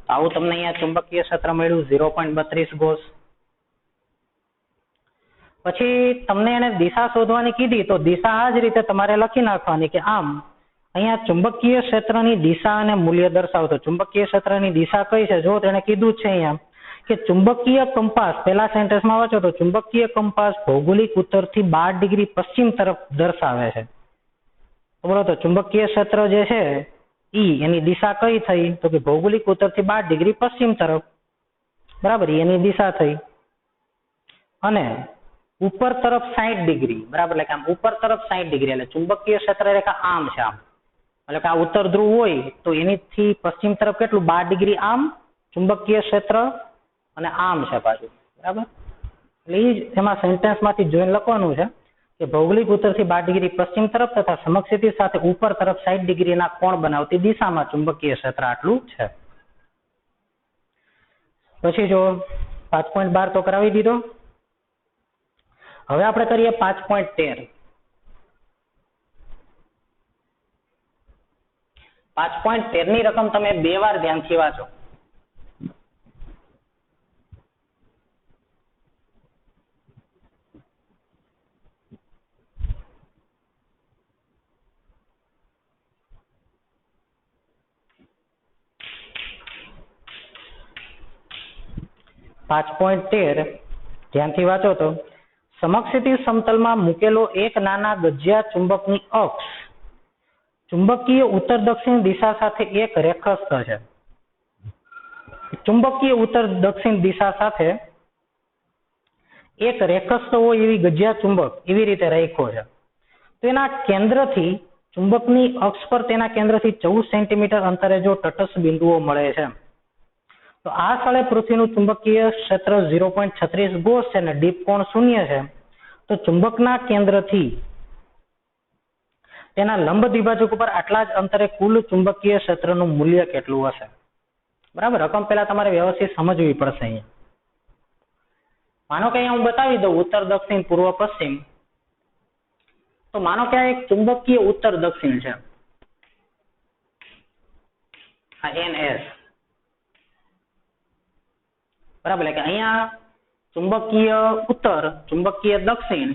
આવું તમને અહીંયા ચુંબકીય ક્ષેત્ર મળ્યું 0.32 ગોસ. પછી તમને એને દિશા શોધવાની કીધી તો દિશા આ જ રીતે તમારે લખી નાખવાની કે આમ અહીંયા ચુંબકીય ક્ષેત્રની દિશા અને મૂલ્ય દર્શાવતો. ચુંબકીય ક્ષેત્રની દિશા કઈ છે? જો તેને કીધું છે અહીંયા કે ચુંબકીય કંપાસ, પહેલા સેન્ટેન્સમાં વાંચો તો ચુંબકીય કંપાસ ભૌગોલિક ઉત્તરથી 12 ડિગ્રી પશ્ચિમ તરફ દર્શાવે છે. બરોબર, તો ચુંબકીય ક્ષેત્ર જે છે એની દિશા કઈ થઈ? તો કે ભૌગોલિક ઉત્તરથી 12 ડિગ્રી પશ્ચિમ તરફ બરાબર, એની દિશા થઈ. અને ઉપર તરફ 60 ડિગ્રી બરાબર, એટલે કે આમ ઉપર તરફ 60 ડિગ્રી એટલે ચુંબકીય ક્ષેત્ર રેખા આમ છે આમ, એટલે કે આ ઉત્તર ધ્રુવ હોય તો એનીથી પશ્ચિમ તરફ કેટલું 12 ડિગ્રી આમ ચુંબકીય ક્ષેત્ર અને આમ છે પાછું બરાબર. એટલે એ જ એમાં સેન્ટેન્સમાંથી જોઈને લખવાનું છે કે ભૌગોલિક ઉત્તરથી 12 ડિગ્રી પશ્ચિમ તરફ તથા સમક્ષિતિ સાથે ઉપર તરફ 60 ડિગ્રીના કોણ બનાવતી દિશામાં ચુંબકીય ક્ષેત્ર આટલું છે. પછી જો 5.12 તો કરાવી દીધો. હવે આપણે કરીએ 5.13. 5.13 ની રકમ તમે 2 વાર ધ્યાનથી વાંચો. ધ્યાનથી વાંચો તો સમક્ષિતિ સમતલમાં મૂકેલો એક નાના ગજિયા ચુંબકની અક્ષ ચુંબકીય ઉત્તર દક્ષિણ દિશા સાથે એક રેખસ્થ છે. ચુંબકીય ઉત્તર દક્ષિણ દિશા સાથે એક રેખસ્થ હોય એવી ગજિયા ચુંબક એવી રીતે રાખ્યો છે. તો એના કેન્દ્રથી ચુંબકની અક્ષ પર તેના કેન્દ્રથી 14 સેન્ટીમીટર અંતરે જો તટસ્થ બિંદુઓ મળે છે તો આ સ્થળે પૃથ્વીનું ચુંબકીય ક્ષેત્ર 0.36 ગોસ છે અને ડીપ કોણ 0 છે. તો ચુંબકના કેન્દ્રથી તેના લંબ દ્વિભાજક ઉપર આટલા જ અંતરે કુલ ચુંબકીય ક્ષેત્રનું મૂલ્ય કેટલું હશે? બરાબર, રકમ પહેલા તમારે વ્યવસ્થિત સમજવી પડશે. અહીંયા માનો કે અહીંયા હું બતાવી દઉં ઉત્તર દક્ષિણ પૂર્વ પશ્ચિમ. તો માનો કે આ એક ચુંબકીય ઉત્તર દક્ષિણ છે આ NS, બરાબર. એટલે કે અહીંયા ચુંબકીય ઉત્તર, ચુંબકીય દક્ષિણ,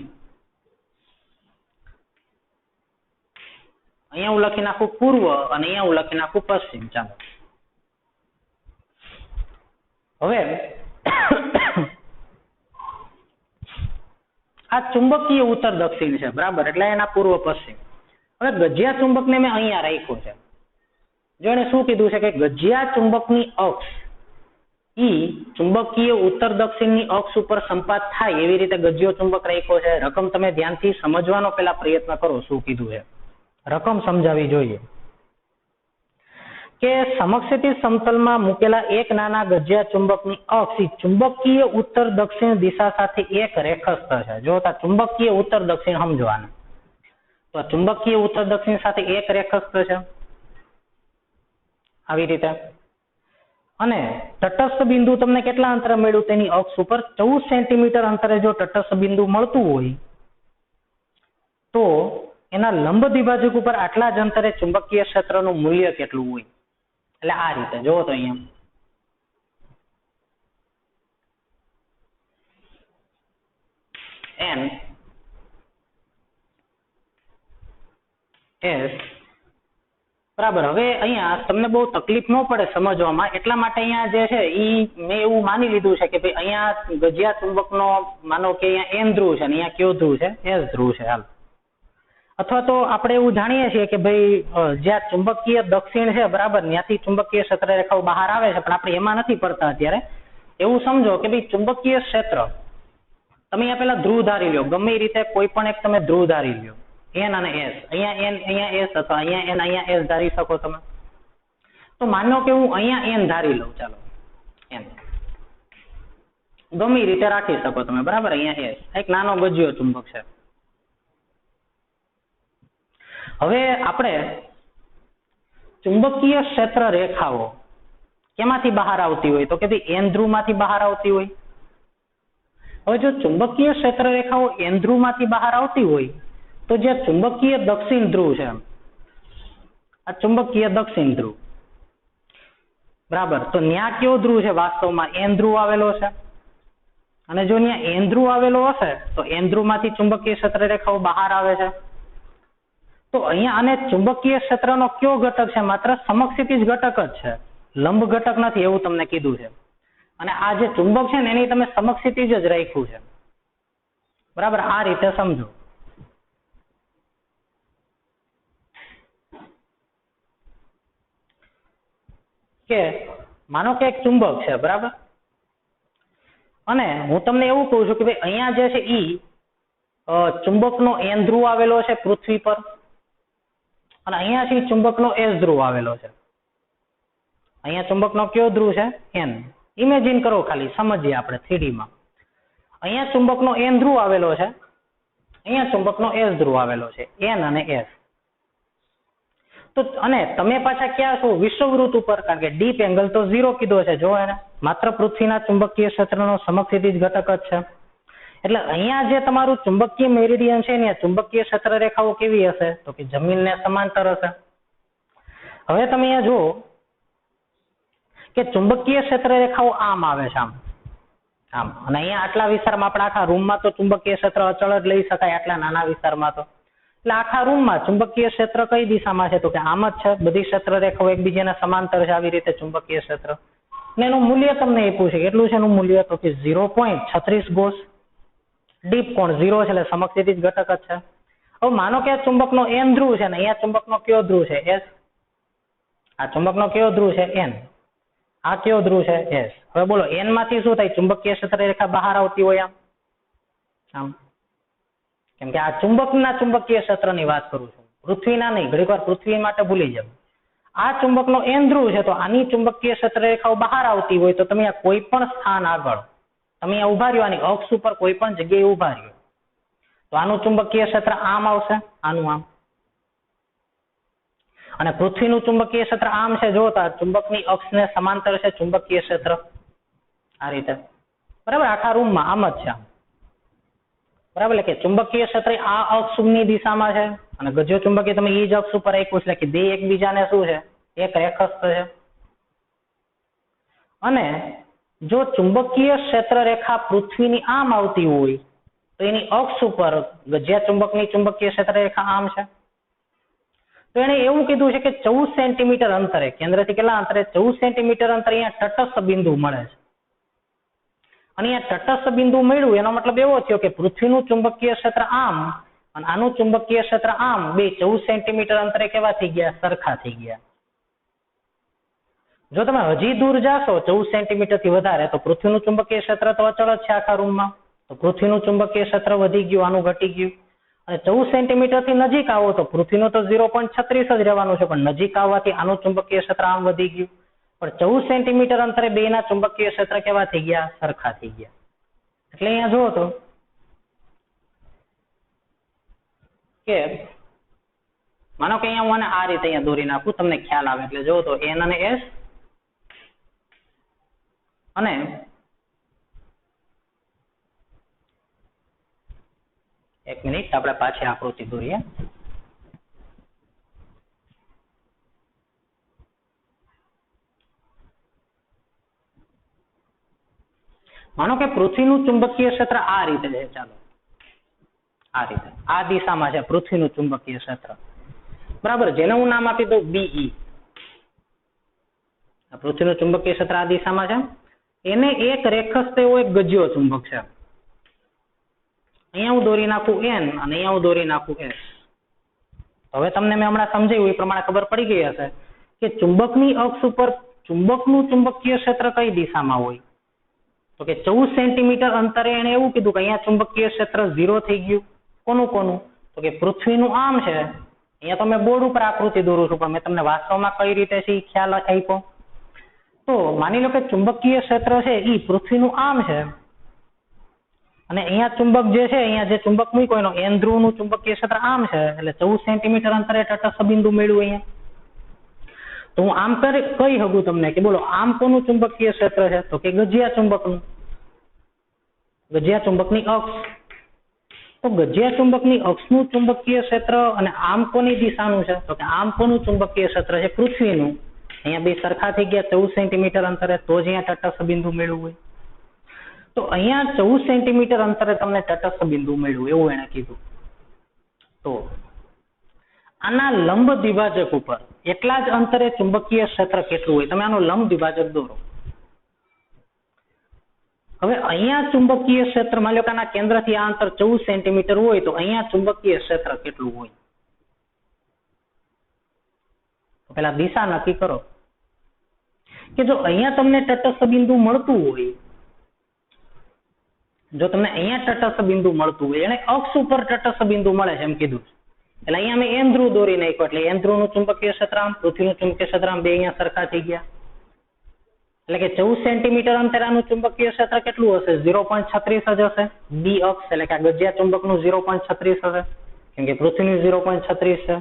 અહીંયા હું લખી નાખું પૂર્વ અને અહીંયા હું લખી નાખું પશ્ચિમ. ચાલો હવે આ ચુંબકીય ઉત્તર દક્ષિણ છે, બરાબર, એટલે એના પૂર્વ પશ્ચિમ. હવે ગજિયા ચુંબકને મેં અહીંયા રાખ્યું છે. જો એને શું કીધું છે કે ગજિયા ચુંબકની અક્ષ ઈ ચુંબકીય ઉત્તર દક્ષિણની અક્ષ ઉપર સંપાત થાય એવી રીતે ગજિયો ચુંબક રાખ્યો છે. રકમ તમે ધ્યાનથી સમજવાનો પેલા પ્રયત્ન કરો શું કીધું છે, રકમ સમજાવી જોઈએ. કે સમક્ષિતિજ સમતલમાં મૂકેલા એક નાના ગજિયા ચુંબકની અક્ષ ચુંબકીય ઉત્તર દક્ષિણ દિશા સાથે એક રેખસ્થ છે. જો ચુંબકીય ઉત્તર દક્ષિણ સમજવાના, તો ચુંબકીય ઉત્તર દક્ષિણ સાથે એક રેખસ્થ છે આવી રીતે. અને તટસ્થ બિંદુ તમને કેટલા અંતરે મળ્યું તેની અક્ષ ઉપર 14 સેન્ટીમીટર અંતરે જો તટસ્થ બિંદુ મળતું હોય તો એના લંબ દ્વિભાજક ઉપર આટલા જ અંતરે ચુંબકીય ક્ષેત્રનું મૂલ્ય કેટલું હોય. એટલે આ રીતે જોવો તો અહીંયા N S, બરાબર. હવે અહીંયા તમને બહુ તકલીફ ન પડે સમજવામાં, એટલા માટે અહીંયા જે છે ઈ મેં એવું માની લીધું છે કે ભાઈ અહીંયા ગજિયા ચુંબકનો માનો કે અહીંયા N ધ્રુવ છે ને અહીંયા કયો ધ્રુવ છે, S ધ્રુવ છે. હાલ, અથવા તો આપણે એવું જાણીએ છીએ કે ભાઈ જ્યાં ચુંબકીય દક્ષિણ છે, બરાબર, ત્યાંથી ચુંબકીય ક્ષેત્ર રેખાઓ બહાર આવે છે, પણ આપણે એમાં નથી પડતા અત્યારે. એવું સમજો કે ભાઈ ચુંબકીય ક્ષેત્ર તમે અહીંયા પેલા ધ્રુવ ધારી લો, ગમે એ રીતે કોઈ પણ એક તમે ધ્રુવ ધારી લો, N અને S. અહીંયા N અહીંયા S અથવા અહીંયા N અહીંયા S ધારી શકો તમે. તો માનો કે હું અહીંયા N ધારી લઉં, ચાલો N ગમે એ રીતે રાખી શકો તમે, બરાબર. અહીંયા S એક નાનો ગજિયો ચુંબક છે. હવે આપણે ચુંબકીય ક્ષેત્ર રેખાઓ કેમાંથી બહાર આવતી હોય તો કે ભાઈ N ધ્રુવમાંથી બહાર આવતી હોય. હવે જો ચુંબકીય ક્ષેત્ર રેખાઓ N ધ્રુવમાંથી બહાર આવતી હોય તો જે ચુંબકીય દક્ષિણ ધ્રુવ છે, આ ચુંબકીય દક્ષિણ ધ્રુવ, બરાબર, તો ત્યાં કયો ધ્રુવ છે વાસ્તવમાં? N ધ્રુવ આવેલો છે. અને જો ત્યાં N ધ્રુવ આવેલો હશે તો N ધ્રુવમાંથી ચુંબકીય ક્ષેત્ર રેખાઓ બહાર આવે છે. તો અહીંયા આને ચુંબકીય ક્ષેત્રનો કયો ઘટક છે? માત્ર સમક્ષિતિજ ઘટક જ છે, લંબ ઘટક નથી એવું તમને કીધું છે. અને આ જે ચુંબક છે ને એની તમે સમક્ષિતિજ જ રાખ્યું છે, બરાબર. આ રીતે સમજો. કે માનો કે એક ચુંબક છે, બરાબર, અને હું તમને એવું કહું છું કે ભાઈ અહીંયા જે છે ઈ ચુંબકનો N ધ્રુવ આવેલો છે પૃથ્વી પર, અને અહીંયાથી ચુંબકનો S ધ્રુવ આવેલો છે. અહીંયા ચુંબકનો કયો ધ્રુવ છે? N. ઇમેજિન કરો, ખાલી સમજીએ આપણે 3D માં. અહીંયા ચુંબકનો N ધ્રુવ આવેલો છે, અહીંયા ચુંબકનો S ધ્રુવ આવેલો છે, N અને S. તો અને તમે પાછા ક્યાં છો? વિષુવવૃત્ત ઉપર, કારણ કે ડીપ એંગલ તો 0 કીધો છે. જો એને માત્ર પૃથ્વીના ચુંબકીય ક્ષેત્રનો સમક્ષિતિજ ઘટક જ છે. એટલે અહીંયા જે તમારું ચુંબકીય મેરિડિયન છે ને, ચુંબકીય ક્ષેત્ર રેખાઓ કેવી હશે તો કે જમીનને સમાંતર હશે. હવે તમે અહીંયા જુઓ કે ચુંબકીય ક્ષેત્ર રેખાઓ આમ આવે છે, આમ આમ, અને અહીંયા આટલા વિસ્તારમાં આપણે આખા રૂમમાં તો ચુંબકીય ક્ષેત્ર અચળ જ લઈ શકાય, આટલા નાના વિસ્તારમાં તો. એટલે આખા રૂમમાં ચુંબકીય ક્ષેત્ર કઈ દિશામાં છે તો કે આમ જ છે. બધી ક્ષેત્ર રેખાઓ એકબીજાને સમાંતર છે આવી રીતે ચુંબકીય ક્ષેત્ર. અને એનું મૂલ્ય તમને આપ્યું છે, કેટલું છે એનું મૂલ્ય તો કે 0.36 ગોસ. ડીપ કોણ 0 છે એટલે સમક્ષિતિજ ઘટક જ છે. હવે માનો કે આ ચુંબકનો N ધ્રુવ છે ને અહીંયા ચુંબકનો કયો ધ્રુવ છે? S. આ ચુંબકનો કયો ધ્રુવ છે? N. આ કયો ધ્રુવ છે? S. હવે બોલો N માંથી શું થાય? ચુંબકીય ક્ષેત્ર રેખા બહાર આવતી હોય આમ. કેમ કે આ ચુંબકના ચુંબકીય ક્ષેત્રની વાત કરું છું, પૃથ્વીના નહીં. ઘડીક વાર પૃથ્વી માટે ભૂલી જાવ. આ ચુંબકનો N ધ્રુવ છે તો આની ચુંબકીય ક્ષેત્ર રેખાઓ બહાર આવતી હોય તો તમે આ કોઈ પણ સ્થાન આગળ તમે અહીંયા ઉભા રહ્યો, આની અક્ષ ઉપર કોઈ પણ જગ્યાએ ઉભા રહ્યો તો આનું ચુંબકીય ક્ષેત્ર આમ આવશે, આનું આમ. અને પૃથ્વીનું ચુંબકીય ક્ષેત્ર આમ છે. જો ચુંબકની અક્ષને સમાંતર છે ચુંબકીય ક્ષેત્ર આ રીતે, બરાબર. આખા રૂમમાં આમ જ છે, બરાબર. એટલે કે ચુંબકીય ક્ષેત્ર આ અક્ષની દિશામાં છે અને ગજ્યો ચુંબકીય તમે એ જ અક્ષ ઉપર રાખ્યું છે, એટલે કે બે એકબીજાને શું છે? એક રેખસ્થ છે. અને જો ચુંબકીય ક્ષેત્ર રેખા પૃથ્વીની આમ આવતી હોય તો એની અક્ષ ઉપર ગજિયા ચુંબકની ચુંબકીય ક્ષેત્ર રેખા આમ છે. તો એને એવું કીધું છે કે 14 સેન્ટીમીટર અંતરે, કેન્દ્રથી કેટલા અંતરે? 14 સેન્ટીમીટર અંતરે અહીંયા તટસ્થ બિંદુ મળે છે. અને અહીંયા તટસ્થ બિંદુ મળ્યું એનો મતલબ એવો થયો કે પૃથ્વીનું ચુંબકીય ક્ષેત્ર આમ અને આનું ચુંબકીય ક્ષેત્ર આમ બે 14 સેન્ટીમીટર અંતરે કેવા થઈ ગયા? સરખા થઈ ગયા. જો તમે હજી દૂર જાશો 14 સેન્ટીમીટર થી વધારે તો પૃથ્વીનું ચુંબકીય ક્ષેત્ર તો અચળ જ છે આખા રૂમમાં. તો પૃથ્વીનું ચુંબકીય ક્ષેત્ર વધી ગયું, આનું ઘટી ગયું. અને 14 સેન્ટીમીટર થી નજીક આવો તો પૃથ્વીનું તો 0.36 જ રહેવાનું છે, પણ નજીક આવવાથી આનું ચુંબકીય ક્ષેત્ર આમ વધી ગયું. પણ 14 સેન્ટીમીટર અંતરે બેના ચુંબકીય ક્ષેત્ર કેવા થઈ ગયા? સરખા થઈ ગયા. એટલે અહીંયા જુઓ તો કે માનો કે અહીંયા હું આને આ રીતે અહીંયા દોરી નાખું, તમને ખ્યાલ આવે એટલે જુઓ તો N અને S અને એક મિનિટ આપણે પાછી આકૃતિ દોરીએ. માનો કે પૃથ્વીનું ચુંબકીય ક્ષેત્ર આ રીતે છે. ચાલો આ રીતે આ દિશામાં છે પૃથ્વીનું ચુંબકીય ક્ષેત્ર, બરાબર, જેને હું નામ આપી દઉં BE. પૃથ્વીનું ચુંબકીય ક્ષેત્ર આ દિશામાં છે. એને એક રેખસ્થ એવો એક ગજિયો ચુંબક છે. અહીંયા હું દોરી નાખું N અને અહીંયા હું દોરી નાખું S. હવે તમને મેં હમણાં સમજાવ્યું એ પ્રમાણે ખબર પડી ગઈ હશે કે ચુંબકની અક્ષ ઉપર ચુંબકનું ચુંબકીય ક્ષેત્ર કઈ દિશામાં હોય? તો કે 14 સેન્ટીમીટર અંતરે એને એવું કીધું કે અહીંયા ચુંબકીય ક્ષેત્ર 0 થઈ ગયું. કોનું કોનું? તો કે પૃથ્વીનું આમ છે. અહીંયા તો મેં બોર્ડ ઉપર આકૃતિ દોરું છું, પણ મેં તમને વાસ્તવમાં કઈ રીતે છે એ ખ્યાલ આપ્યો. તો માની લો કે ચુંબકીય ક્ષેત્ર છે એ પૃથ્વીનું આમ છે અને અહીંયા ચુંબક જે છે, અહીંયા જે ચુંબક મૂક્યો એનો N ધ્રુવનું ચુંબકીય ક્ષેત્ર આમ છે, એટલે 14 સેન્ટીમીટર અંતરે તટસ્થ બિંદુ મળ્યું અહીંયા. તો હું આમ કહી શકું તમને કે બોલો આમ કોનું ચુંબકીય ક્ષેત્ર છે? તો કે ગજિયા ચુંબકનું, ગજિયા ચુંબકની અક્ષ. તો ગજિયા ચુંબકની અક્ષનું ચુંબકીય ક્ષેત્ર અને આમ કોની દિશાનું છે? તો કે આમ કોનું ચુંબકીય ક્ષેત્ર છે? પૃથ્વીનું. અહીંયા બે સરખા થઈ ગયા 14 સેન્ટીમીટર અંતરે, તો જ અહીંયા તટસ્થ બિંદુ મળ્યું હોય. તો અહીંયા 14 સેન્ટીમીટર અંતરે તમને તટસ્થ બિંદુ મળ્યું એવું એને કીધું. તો આના લંબ દ્વિભાજક ઉપર એટલા જ અંતરે ચુંબકીય ક્ષેત્ર કેટલું હોય? તમે આનું લંબ દ્વિભાજક દોરો. હવે અહીંયા ચુંબકીય ક્ષેત્ર માની લો કે આના કેન્દ્રથી આ અંતર 14 સેન્ટીમીટર હોય તો અહીંયા ચુંબકીય ક્ષેત્ર કેટલું હોય? તો પેલા દિશા નક્કી કરો કે જો અહીંયા તમને તટસ્થ બિંદુ મળતું હોય, જો તમને અહીંયા તટસ્થ બિંદુ મળતું હોય, એને અક્ષ ઉપર તટસ્થ બિંદુ મળે છે એમ કીધું, એટલે અહીંયા મેં N ધ્રુવ દોરી નાખ્યો, એટલે N ધ્રુવનું ચુંબકીય ક્ષેત્ર આમ, પૃથ્વીનું ચુંબકીય ક્ષેત્ર આમ, બે અહીંયા સરખા થઈ ગયા. એટલે કે 14 સેન્ટીમીટર અંતરાનું ચુંબકીય ક્ષેત્ર કેટલું હશે? 0.36 જ હશે. B અક્ષ એટલે કે આ ગજિયા ચુંબકનું 0.36 હશે, કેમ કે પૃથ્વીનું 0.36 છે.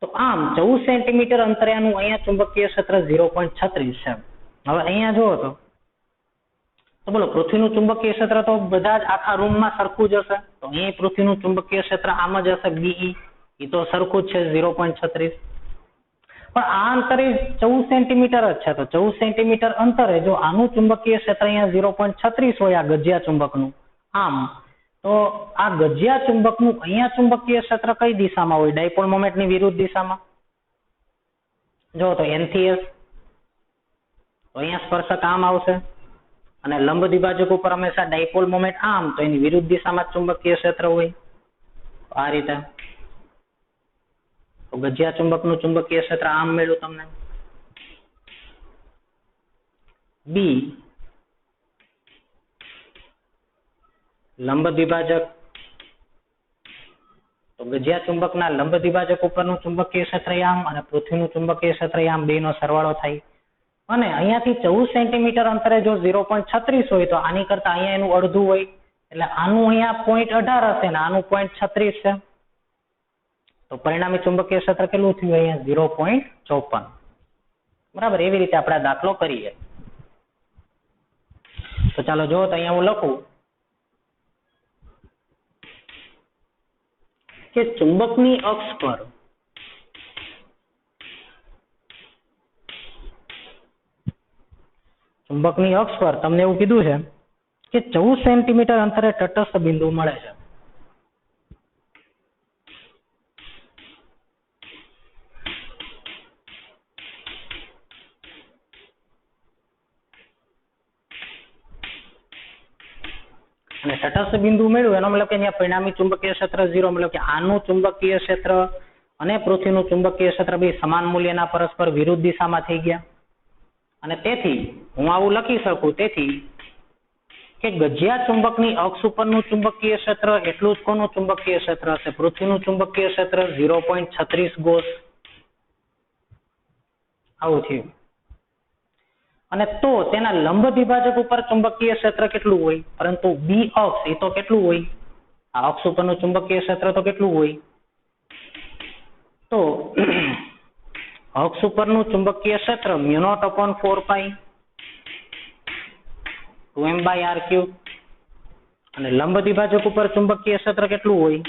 તો આમ 14 સેન્ટીમીટર અંતરાનું અહીંયા ચુંબકીય ક્ષેત્ર 0.36 છે. હવે અહીંયા જુઓ તો બોલો પૃથ્વીનું ચુંબકીય ક્ષેત્ર તો બધા જ આખા રૂમમાં સરખું જ હશે. તો અહીં પૃથ્વીનું ચુંબકીય ક્ષેત્ર આમ જ હશે, BE, એ તો સરખું જ છે 0.36. પણ આ અંતરે 14 સેન્ટીમીટર જ છે. તો 14 સેન્ટીમીટર અંતરે જો આનું ચુંબકીય ક્ષેત્ર અહીંયા 0.36 હોય આ ગજિયા ચુંબકનું આમ, તો આ ગજિયા ચુંબકનું અહીંયા ચુંબકીય ક્ષેત્ર કઈ દિશામાં હોય? ડાયપોલ મોમેન્ટની વિરુદ્ધ દિશામાં. જો તો N થી S, તો અહીંયા સ્પર્શક આમ આવશે અને લંબ દ્વિભાજક ઉપર હંમેશા ડાયપોલ મોમેન્ટ આમ, તો એની વિરુદ્ધ દિશામાં ચુંબકીય ક્ષેત્ર હોય આ રીતે. તો ગજિયા ચુંબકનું ચુંબકીય ક્ષેત્ર આમ મળ્યું તમને. B લંબ દ્વિભાજક, તો ગજિયા ચુંબકના લંબ દ્વિભાજક ઉપરનું ચુંબકીય ક્ષેત્ર આમ અને પૃથ્વીનું ચુંબકીય ક્ષેત્ર આમ, બેનો સરવાળો થાય. અને અહીંયાથી 14 સેન્ટીમીટર અંતરે જો 0.36 હોય તો આની કરતા અહીંયા એનું અડધું હોય, એટલે આનું અહીંયા 0.18 હશે ને આનું 0.36 છે. તો પરિણામી ચુંબકીય ક્ષેત્ર કેટલું થયું? અહીંયા 0.54. બરાબર, એવી રીતે આપણે દાખલો કરીએ. તો ચાલો જો તો અહીંયા હું લખું કે ચુંબકની અક્ષ પર ચુંબકની અક્ષ પર તમને એવું કીધું છે કે 14 સેન્ટીમીટર અંતરે તટસ્થ બિંદુ મળે છે. અને તટસ્થ બિંદુ મળ્યું એનો મતલબ કે અહીંયા પરિણામી ચુંબકીય ક્ષેત્ર 0, મતલબ કે આનું ચુંબકીય ક્ષેત્ર અને પૃથ્વીનું ચુંબકીય ક્ષેત્ર બે સમાન મૂલ્યના પરસ્પર વિરુદ્ધ દિશામાં થઈ ગયા. અને તેથી હું આવું લખી શકું તેથી કે ગજિયા ચુંબકની અક્ષ ઉપરનું ચુંબકીય ક્ષેત્ર એટલું જ કોનું ચુંબકીય ક્ષેત્ર હશે? પૃથ્વીનું ચુંબકીય ક્ષેત્ર 0.36 ગોસ. આવું થયું. અને તો તેના લંબ દ્વિભાજક ઉપર ચુંબકીય ક્ષેત્ર કેટલું હોય? પરંતુ બી અક્ષ એ તો કેટલું હોય? આ અક્ષ ઉપરનું ચુંબકીય ક્ષેત્ર તો કેટલું હોય? તો અક્ષ ઉપરનું ચુંબકીય ક્ષેત્ર μ0/4π 2m/r3 અને લંબ દ્વિભાજક ઉપર ચુંબકીય ક્ષેત્ર કેટલું હોય?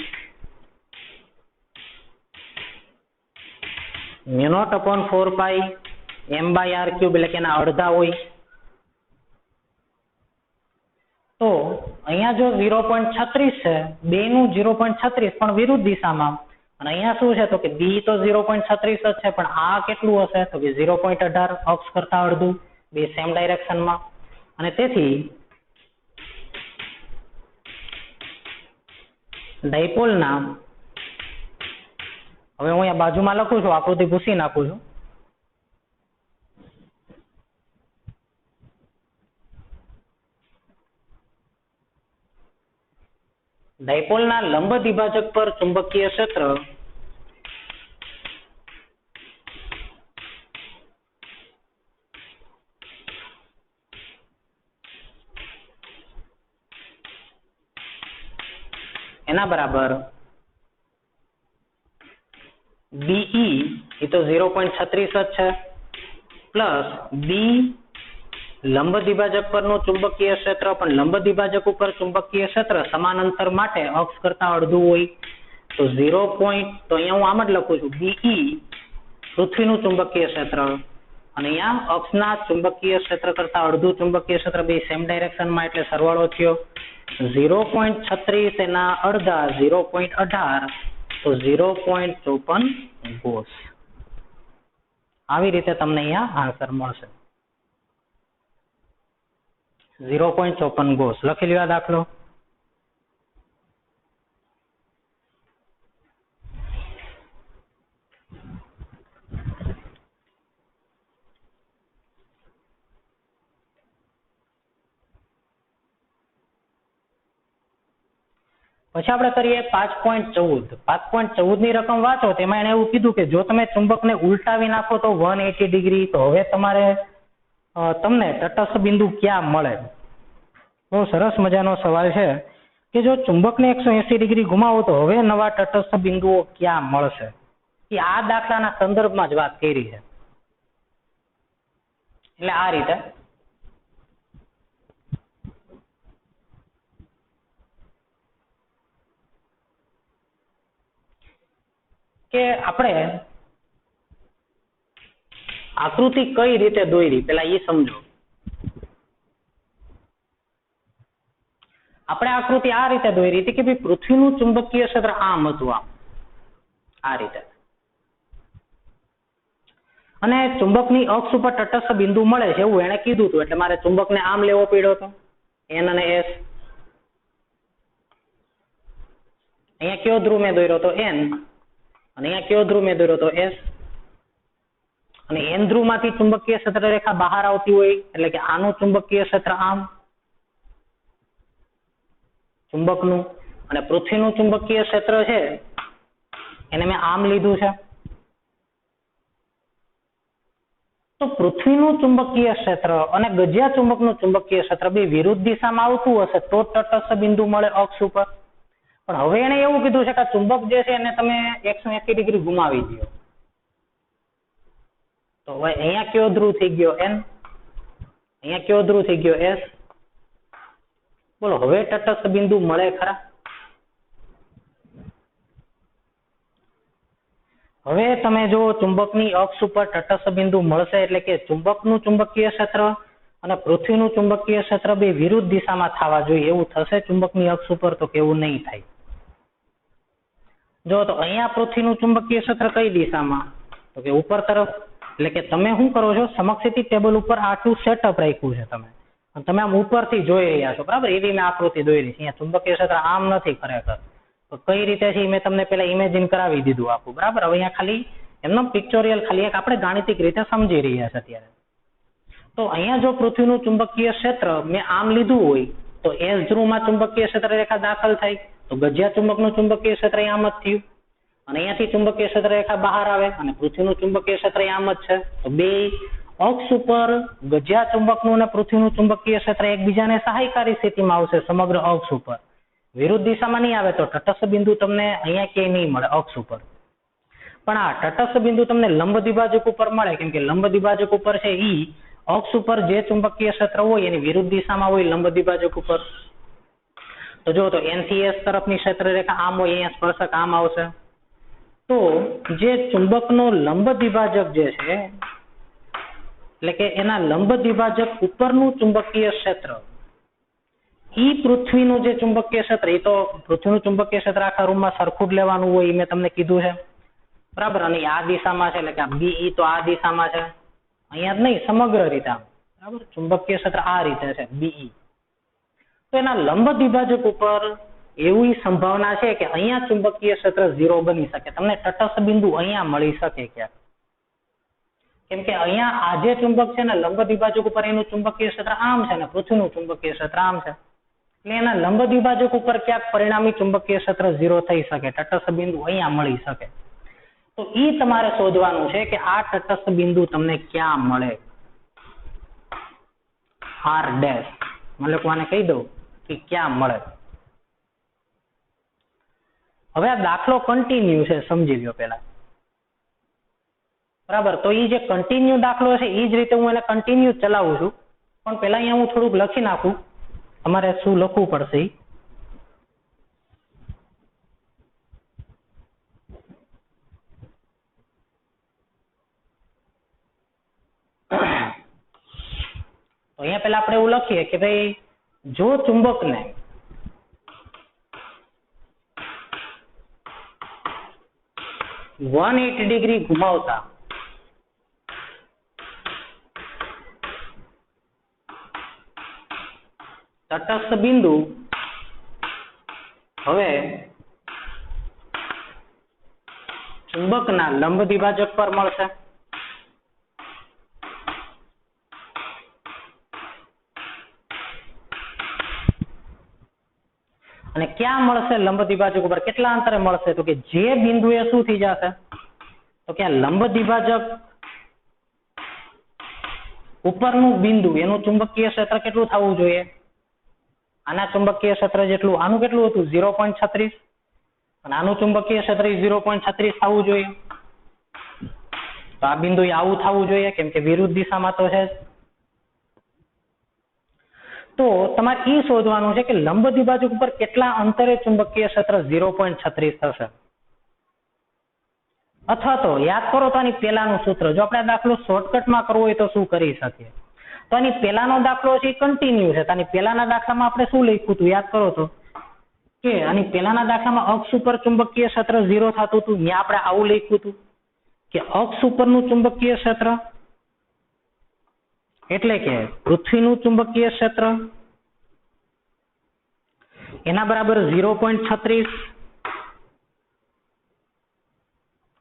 μ0/4π m/r3 એટલે કે એના અડધા હોય. તો અહીંયા જો 0.36 છે, બેનું 0.36 પણ વિરુદ્ધ દિશામાં, અને અહીંયા શું છે તો કે બી તો 0.36 જ છે પણ આ કેટલું હશે તો કે 0.18 અક્ષ કરતા અડધું, બે સેમ ડાયરેક્શનમાં. અને તેથી ડાયપોલના, હવે હું અહીંયા બાજુમાં લખું છું, આકૃતિ ભૂસી નાખું છું. ડાયપોલના લંબ દ્વિભાજક પર ચુંબકીય ક્ષેત્ર એના બરાબર બીઈ એ તો 0.36 જ છે પ્લસ બી લંબ દ્વિભાજક પરનું ચુંબકીય ક્ષેત્ર, પણ લંબ દ્વિભાજક ઉપર ચુંબકીય ક્ષેત્ર સમાન અંતર માટે અક્ષ કરતા અડધું હોય તો 0. તો અહીંયા હું આમ જ લખું છું, બીઈ પૃથ્વીનું ચુંબકીય ક્ષેત્ર અને અહીંયા અક્ષના ચુંબકીય ક્ષેત્ર કરતા અડધું ચુંબકીય ક્ષેત્ર બે સેમ ડાયરેક્શનમાં એટલે સરવાળો થયો 0.36 એના અડધા 0.18 તો 0.54 ગોસ. આવી રીતે તમને અહીંયા આન્સર મળશે 0.54 ગોસ. લખી લ્યો આ દાખલો. પછી આપણે કરીએ 5.14. 5.14 ની રકમ વાંચો તેમાં એને એવું કીધું કે જો તમે ચુંબકને ઉલટાવી નાખો તો 180 ડિગ્રી, તો હવે તમને તટસ્થ બિંદુ ક્યાં મળે? બહુ સરસ મજાનો સવાલ છે કે જો ચુંબકને 180 ડિગ્રી ઘુમાવો તો હવે નવા તટસ્થ બિંદુઓ ક્યાં મળશે? એ આ દાખલાના સંદર્ભમાં જ વાત કરી છે. એટલે આ રીતે કે આપણે આકૃતિ કઈ રીતે દોરી પેલા એ સમજો. આપણે આકૃતિ આ રીતે દોરી હતી કે ભાઈ પૃથ્વીનું ચુંબકીય ક્ષેત્ર આમ હતું, આમ આ રીતે, અને ચુંબકની અક્ષ ઉપર તટસ્થ બિંદુ મળે છે એવું એને કીધું હતું, એટલે મારે ચુંબકને આમ લેવો પડ્યો હતો, એન અને એસ. અહીંયા કયો ધ્રુવ મેં દોર્યો હતો? એન. અને અહીંયા કયો ધ્રુવ મેં દોર્યો હતો? એસ. અને એન ધ્રુવમાંથી ચુંબકીય ક્ષેત્ર રેખા બહાર આવતી હોય એટલે કે આનું ચુંબકીય ક્ષેત્ર આમ ચુંબકનું, અને પૃથ્વીનું ચુંબકીય ક્ષેત્ર છે એને મેં આમ લીધું છે. તો પૃથ્વીનું ચુંબકીય ક્ષેત્ર અને ગજિયા ચુંબકનું ચુંબકીય ક્ષેત્ર બે વિરુદ્ધ દિશામાં આવતું હશે તો તટસ્થ બિંદુ મળે અક્ષ ઉપર. પણ હવે એને એવું કીધું છે કે ચુંબક જે છે એને તમે 180 ડિગ્રી ઘુમાવી દો. તો હવે અહીંયા કયો ધ્રુવ થઈ ગયો? એન. અહીંયા કયો ધ્રુવ થઈ ગયો? એસ. બોલો હવે તટસ્થ બિંદુ મળે ખરા? હવે તમે જો ચુંબકની અક્ષ ઉપર તટસ્થ બિંદુ મળશે એટલે કે ચુંબકનું ચુંબકીય ક્ષેત્ર અને પૃથ્વીનું ચુંબકીય ક્ષેત્ર બે વિરુદ્ધ દિશામાં થવા જોઈએ એવું થશે ચુંબકની અક્ષ ઉપર તો કેવું નહીં થાય. જો તો અહીંયા પૃથ્વીનું ચુંબકીય ક્ષેત્ર કઈ દિશામાં તો કે ઉપર તરફ. એટલે કે તમે શું કરો છો સમક્ષિતિ ટેબલ ઉપર આટલું સેટઅપ રાખ્યું છે તમે અને તમે આમ ઉપરથી જોઈ રહ્યા છો બરાબર. એવી મેં આકૃતિ દોરી છે. અહીંયા ચુંબકીય ક્ષેત્ર આમ નથી ખરેખર. તો કઈ રીતે છે મેં તમને પેલા ઇમેજિન કરાવી દીધું આખું બરાબર. હવે અહીંયા ખાલી એમનો પિક્ચોરિયલ ખાલી એક આપણે ગાણિતિક રીતે સમજી રહ્યા છે અત્યારે. તો અહીંયા જો પૃથ્વીનું ચુંબકીય ક્ષેત્ર મેં આમ લીધું હોય તો એસ ધ્રુવમાં ચુંબકીય ક્ષેત્ર રેખા દાખલ થાય તો ગજિયા ચુંબકનું ચુંબકીય ક્ષેત્ર આમ જ થયું અને અહીંયાથી ચુંબકીય ક્ષેત્ર રેખા બહાર આવે અને પૃથ્વીનું ચુંબકીય ક્ષેત્ર આમ જ છે. તો બે અક્ષ ઉપર ગજિયા ચુંબકનું અને પૃથ્વીનું ચુંબકીય ક્ષેત્ર એકબીજાને સહાયકારી સ્થિતિમાં આવશે સમગ્ર અક્ષ ઉપર. વિરુદ્ધ દિશામાં નહીં આવે તો તટસ્થ બિંદુ તમને અહીંયા ક્યાંય નહીં મળે અક્ષ ઉપર. પણ આ તટસ્થ બિંદુ તમને લંબ દ્વિભાજક ઉપર મળે કેમ કે લંબ દ્વિભાજક ઉપર છે ઈ અક્ષ ઉપર જે ચુંબકીય ક્ષેત્ર હોય એની વિરુદ્ધ દિશામાં હોય લંબ દ્વિભાજક ઉપર. તો જો તો એન થી એસ તરફની ક્ષેત્ર રેખા આમ હોય અહીંયા સ્પર્શક આમ આવશે. તો જે ચુંબકનો લંબ દ્વિભાજક જે છે એટલે કે એના લંબ દ્વિભાજક ઉપરનું ચુંબકીય ક્ષેત્ર ઈ પૃથ્વીનું જે ચુંબકીય ક્ષેત્ર એ તો પૃથ્વીનું ચુંબકીય ક્ષેત્ર આખા રૂમમાં સરખું જ લેવાનું હોય એ મેં તમને કીધું છે બરાબર. અને આ દિશામાં છે એટલે કે બીઈ તો આ દિશામાં છે અહીંયા જ નહીં સમગ્ર રીતે બરાબર. ચુંબકીય ક્ષેત્ર આ રીતે છે બીઈ. તો એના લંબ દ્વિભાજક ઉપર એવી સંભાવના છે કે અહીંયા ચુંબકીય ક્ષેત્ર 0 બની શકે. તમને તટસ્થ બિંદુ અહીંયા મળી શકે ક્યાંક કેમ કે અહીંયા આ જે ચુંબક છે ને લંબ દ્વિભાજક ઉપર એનું ચુંબકીય ક્ષેત્ર આમ છે ને પૃથ્વીનું ચુંબકીય ક્ષેત્ર આમ છે એટલે એના લંબ દ્વિભાજક ઉપર ક્યાંક પરિણામી ચુંબકીય ક્ષેત્ર 0 થઈ શકે. તટસ્થ બિંદુ અહીંયા મળી શકે. તો ઈ તમારે શોધવાનું છે કે આ તટસ્થ બિંદુ તમને ક્યાં મળે. આર ડેશ મને લોકોને કહી દઉં કે ક્યાં મળે. હવે આ દાખલો કન્ટિન્યુ છે સમજી લ્યો પેલા બરાબર. તો એ જે કન્ટિન્યુ દાખલો છે એ જ રીતે હું એને કન્ટિન્યુ ચલાવું છું પણ પેલા અહીંયા હું થોડુંક લખી નાખું અમારે શું લખવું પડશે. તો અહીંયા પેલા આપણે એવું લખીએ કે ભાઈ જો ચુંબકને ડિગ્રી ઘુમાવતા તટસ્થ બિંદુ હવે ચુંબકના લંબ દ્વિભાજક પર મળશે. અને ક્યાં મળશે લંબ દ્વિભાજક ઉપર કેટલા અંતરે મળશે તો કે જે બિંદુએ શું થઈ જશે તો કે લંબ દ્વિભાજક ઉપરનું બિંદુ એનું ચુંબકીય ક્ષેત્ર કેટલું થવું જોઈએ આના ચુંબકીય ક્ષેત્ર જેટલું. આનું કેટલું હતું 0.36 અને આનું ચુંબકીય ક્ષેત્ર 0.36 થવું જોઈએ. તો આ બિંદુ આવું થવું જોઈએ કેમ કે વિરુદ્ધ દિશામાં તો છે. તો તમારે એ શોધવાનું છે કે લંબ દ્વિભાજક ઉપર કેટલા અંતરે ચુંબકીય ક્ષેત્ર 0.36 થશે. અથવા તો યાદ કરો તો આની પહેલાનું સૂત્ર જો આપણે દાખલો શોર્ટકટમાં કરવો હોય તો શું કરી શકીએ. તો આની પહેલાનો દાખલો છે એ કન્ટિન્યુ છે. આની પહેલાના દાખલામાં આપણે શું લખ્યું હતું યાદ કરો તો કે આની પહેલાના દાખલામાં અક્ષ ઉપર ચુંબકીય ક્ષેત્ર 0 થતું હતું. ત્યાં આપણે આવું લખ્યું હતું કે અક્ષ ઉપરનું ચુંબકીય ક્ષેત્ર એટલે કે પૃથ્વીનું ચુંબકીય ક્ષેત્ર એના બરાબર 0.36.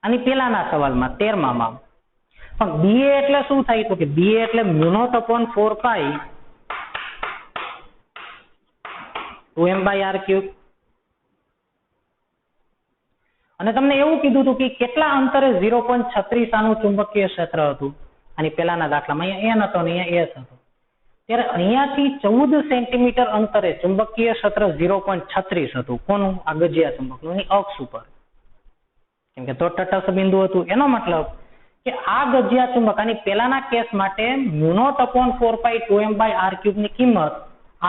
આની પેલાના સવાલમાં 13માં પણ BA એટલે શું થાય તો કે BA એટલે μ0/4π 2m/r3. અને તમને એવું કીધું હતું કે કેટલા અંતરે 0.36 આનું ચુંબકીય ક્ષેત્ર હતું આની પહેલાના દાખલામાં. અહીંયા n હતો ને અહીંયા s હતો. ત્યારે અહીંયાથી 14 સેન્ટીમીટર અંતરે ચુંબકીય ક્ષેત્ર 0.36 હતું. કોનું આ ગજિયા ચુંબકનું એની અક્ષ ઉપર કેમ કે તો તટસ્થ બિંદુ હતું. એનો મતલબ કે આ ગજિયા ચુંબક આની પહેલાના કેસ માટે μ0/4π 2m/r3 ની કિંમત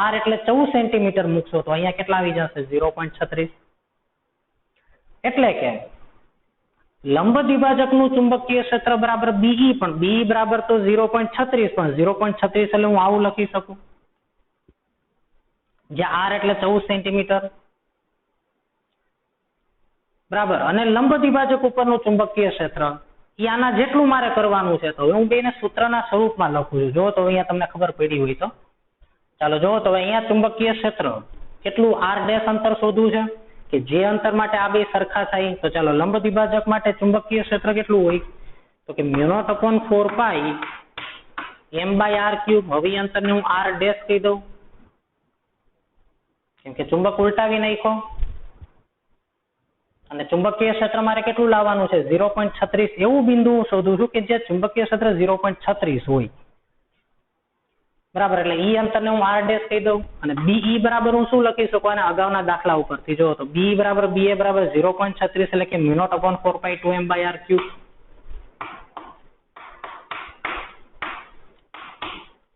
r એટલે 14 સેન્ટીમીટર મૂકશો તો અહીંયા કેટલા આવી જશે 0.36. એટલે કે લંબ દ્વિભાજકનું ચુંબકીય ક્ષેત્ર બરાબર BE, પણ BE બરાબર તો 0.36, પણ 0.36 એટલે હું આવું લખી શકું, જ્યાં R એટલે 14 સેન્ટીમીટર, બરાબર. અને લંબ દ્વિભાજક ઉપરનું ચુંબકીય ક્ષેત્ર એ આના જેટલું મારે કરવાનું છે. તો હું બેને સૂત્રના સ્વરૂપમાં લખું છું. જો તો અહીંયા તમને ખબર પડી હોય તો ચાલો જો તો અહીંયા ચુંબકીય ક્ષેત્ર કેટલું R' અંતર શોધવું છે કે જે અંતર માટે આ બે સરખા થાય. તો ચાલો લંબ દ્વિભાજક માટે ચુંબકીય ક્ષેત્ર કેટલું હોય તો કે μ0/4π m/r3. હવે અંતરને હું R' કહી દઉં કેમ કે ચુંબક ઉલટાવી નાખ્યો અને ચુંબકીય ક્ષેત્ર મારે કેટલું લાવવાનું છે 0.36. એવું બિંદુ હું શોધું છું કે જે ચુંબકીય ક્ષેત્ર 0.36 હોય, બરાબર. એટલે ઈ અંતરને હું R' કહી દઉં અને BE બરાબર હું શું લખી શકું આના અગાઉના દાખલા ઉપરથી જો તો BE બરાબર BA બરાબર 0.36 એટલે કે μ0/4π 2m/r3.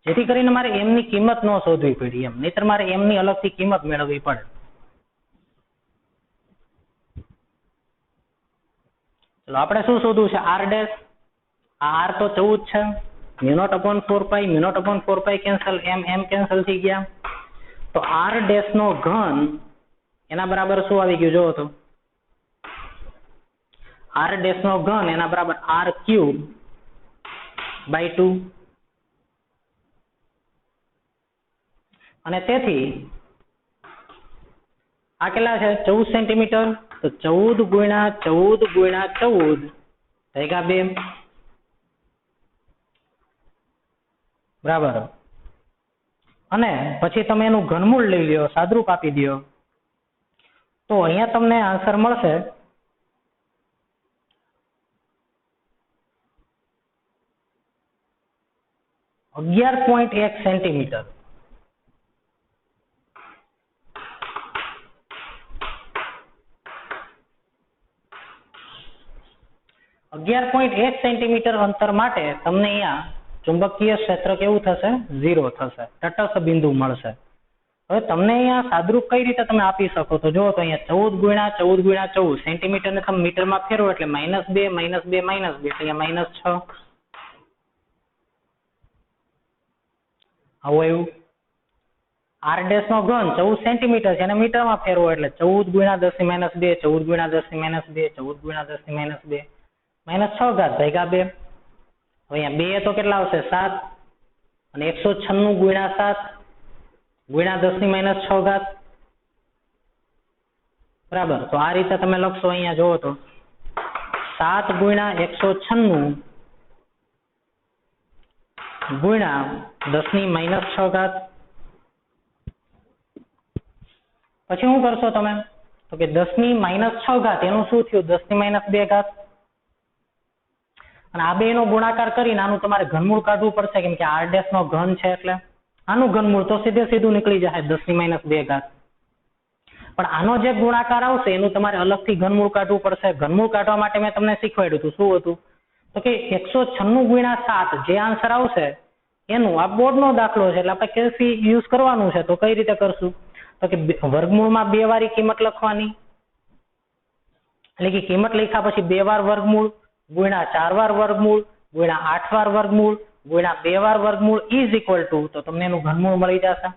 જેથી કરીને મારે m ની કિંમત ન શોધવી પડી એમ, નહીતર મારે m ની અલગથી કિંમત મેળવવી પડે. ચલો આપણે શું શોધવું છે R'. આ R તો 14 છે, μ0/4π કેન્સલ, m કેન્સલ થઈ ગયા. તો R' નો ઘન એના બરાબર શું આવી ગયું જોવો તો R' નો ઘન એના બરાબર r³/2. અને તેથી આ કેટલા છે 14 સેન્ટીમીટર. તો 14 ગુણ્યા 14 ગુણ્યા 14 ભેગા 2, બરાબર. અને પછી તમે એનું ઘનમૂળ લઈ લ્યો, સાદરૂપ આપી દો તો અહીંયા તમને આન્સર મળશે 11.1 સેન્ટીમીટર. 11.1 સેન્ટીમીટર અંતર માટે તમને અહીંયા ચુંબકીય ક્ષેત્ર કેવું થશે 0 થશે, તટસ્થ બિંદુ મળશે. હવે તમને અહીંયા સાદરૂપ કઈ રીતે તમે આપી શકો તો જો તો અહીંયા 14 ગુણ્યા 14 ગુણ્યા 14 સેન્ટીમીટર ને તમે મીટરમાં ફેરવો એટલે -2 -2 -2 એટલે અહીંયા -6 આવું આવ્યું. R' નો ઘન 14 સેન્ટીમીટર છે અને મીટરમાં ફેરવો એટલે 14 ગુણ્યા 10 ની -2 14 ગુણ્યા 10 ની -2 14 ગુણ્યા 10 ની -2 -6 ઘાત ભાગ્યા 2. હવે અહીંયા 2 તો કેટલા આવશે 7 અને 196 ગુણ્યા 7 ગુણ્યા 10 ની -6 ઘાત, બરાબર. તો આ રીતે તમે લખશો અહીંયા જોવો તો 7 ગુણ્યા 196 ગુણ્યા 10 ની -6 ઘાત. પછી શું કરશો તમે તો કે 10 ની -6 ઘાત એનું શું થયું 10 ની -2 ઘાત. અને આ બે નો ગુણાકાર કરીને આનું તમારે ઘનમૂળ કાઢવું પડશે કેમ કે R' નો ઘન છે એટલે આનું ઘનમૂળ તો સીધું નીકળી જશે 10 ની -2 ઘાત. પણ આનો જે ગુણાકાર આવશે એનું તમારે અલગથી ઘનમૂળ કાઢવું પડશે. ઘનમૂળ કાઢવા માટે મેં તમને શીખવાડ્યું હતું. શું હતું તો કે 196 ગુણ્યા 7 જે આન્સર આવશે એનું આ બોર્ડનો દાખલો છે એટલે આપણે કેવી યુઝ કરવાનું છે તો કઈ રીતે કરશું તો કે વર્ગમૂળમાં 2 વારી કિંમત લખવાની, એટલે કે કિંમત લખ્યા પછી 2 વાર વર્ગમૂળ ગુણ્યા 4 વાર વર્ગમૂળ ગુણ્યા 8 વાર વર્ગમૂળ ગુણ્યા 2 વાર વર્ગમૂળ ઇઝ ઇક્વલ ટુ તો તમને એનું ઘનમૂળ મળી જશે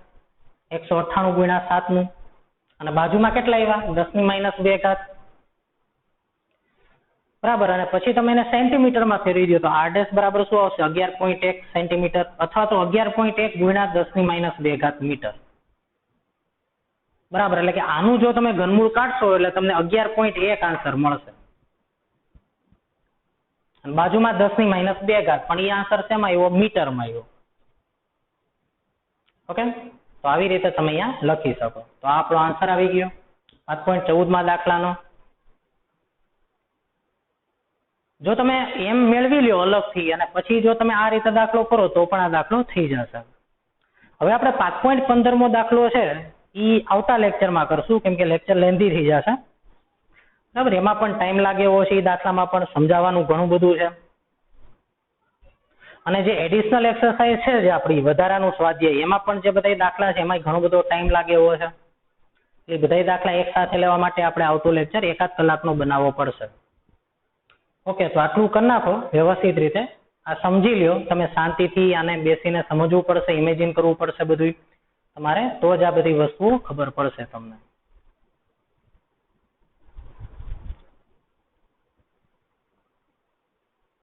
198 ગુણ્યા 7 નું. અને બાજુમાં કેટલા આવ્યા 10 ની -2 ઘાત, બરાબર. અને પછી તમે એને સેન્ટીમીટરમાં ફેરવી દો તો R' બરાબર શું આવશે 11.1 સેન્ટીમીટર અથવા તો 11.1 ગુણ્યા 10 ની -2 ઘાત મીટર, બરાબર. એટલે કે આનું જો તમે ઘનમૂળ કાઢશો એટલે તમને 11.1 આન્સર મળશે અને બાજુમાં 10 ની -2 ઘાત પણ એ આન્સર શેમાં આવ્યો મીટરમાં આવ્યો. ઓકે, તો આવી રીતે તમે અહીંયા લખી શકો. તો આ આપણો આન્સર આવી ગયો 5.14 માં દાખલાનો. જો તમે એમ મેળવી લ્યો અલગથી અને પછી જો તમે આ રીતે દાખલો કરો તો પણ આ દાખલો થઈ જશે. હવે આપણે 5.15 મો દાખલો છે એ આવતા લેક્ચરમાં કરશું કેમ કે લેક્ચર લેન્ધી થઈ જશે, બરાબર. એમાં પણ ટાઈમ લાગે એવો છે, એ દાખલામાં પણ સમજાવવાનું ઘણું બધું છે. અને જે એડિશનલ એક્સરસાઇઝ છે જે આપણી વધારાનું સ્વાધ્યાય એમાં પણ જે બધા દાખલા છે એમાં ઘણો બધો ટાઈમ લાગે એવો છે. એ બધા દાખલા એક સાથે લેવા માટે આપણે આવતો લેક્ચર 1 કલાકનો બનાવવો પડશે. ઓકે, તો આટલું કરી નાખો વ્યવસ્થિત રીતે. આ સમજી લ્યો, તમે શાંતિથી આને બેસીને સમજવું પડશે, ઇમેજિન કરવું પડશે બધું તમારે, તો જ આ બધી વસ્તુઓ ખબર પડશે તમને.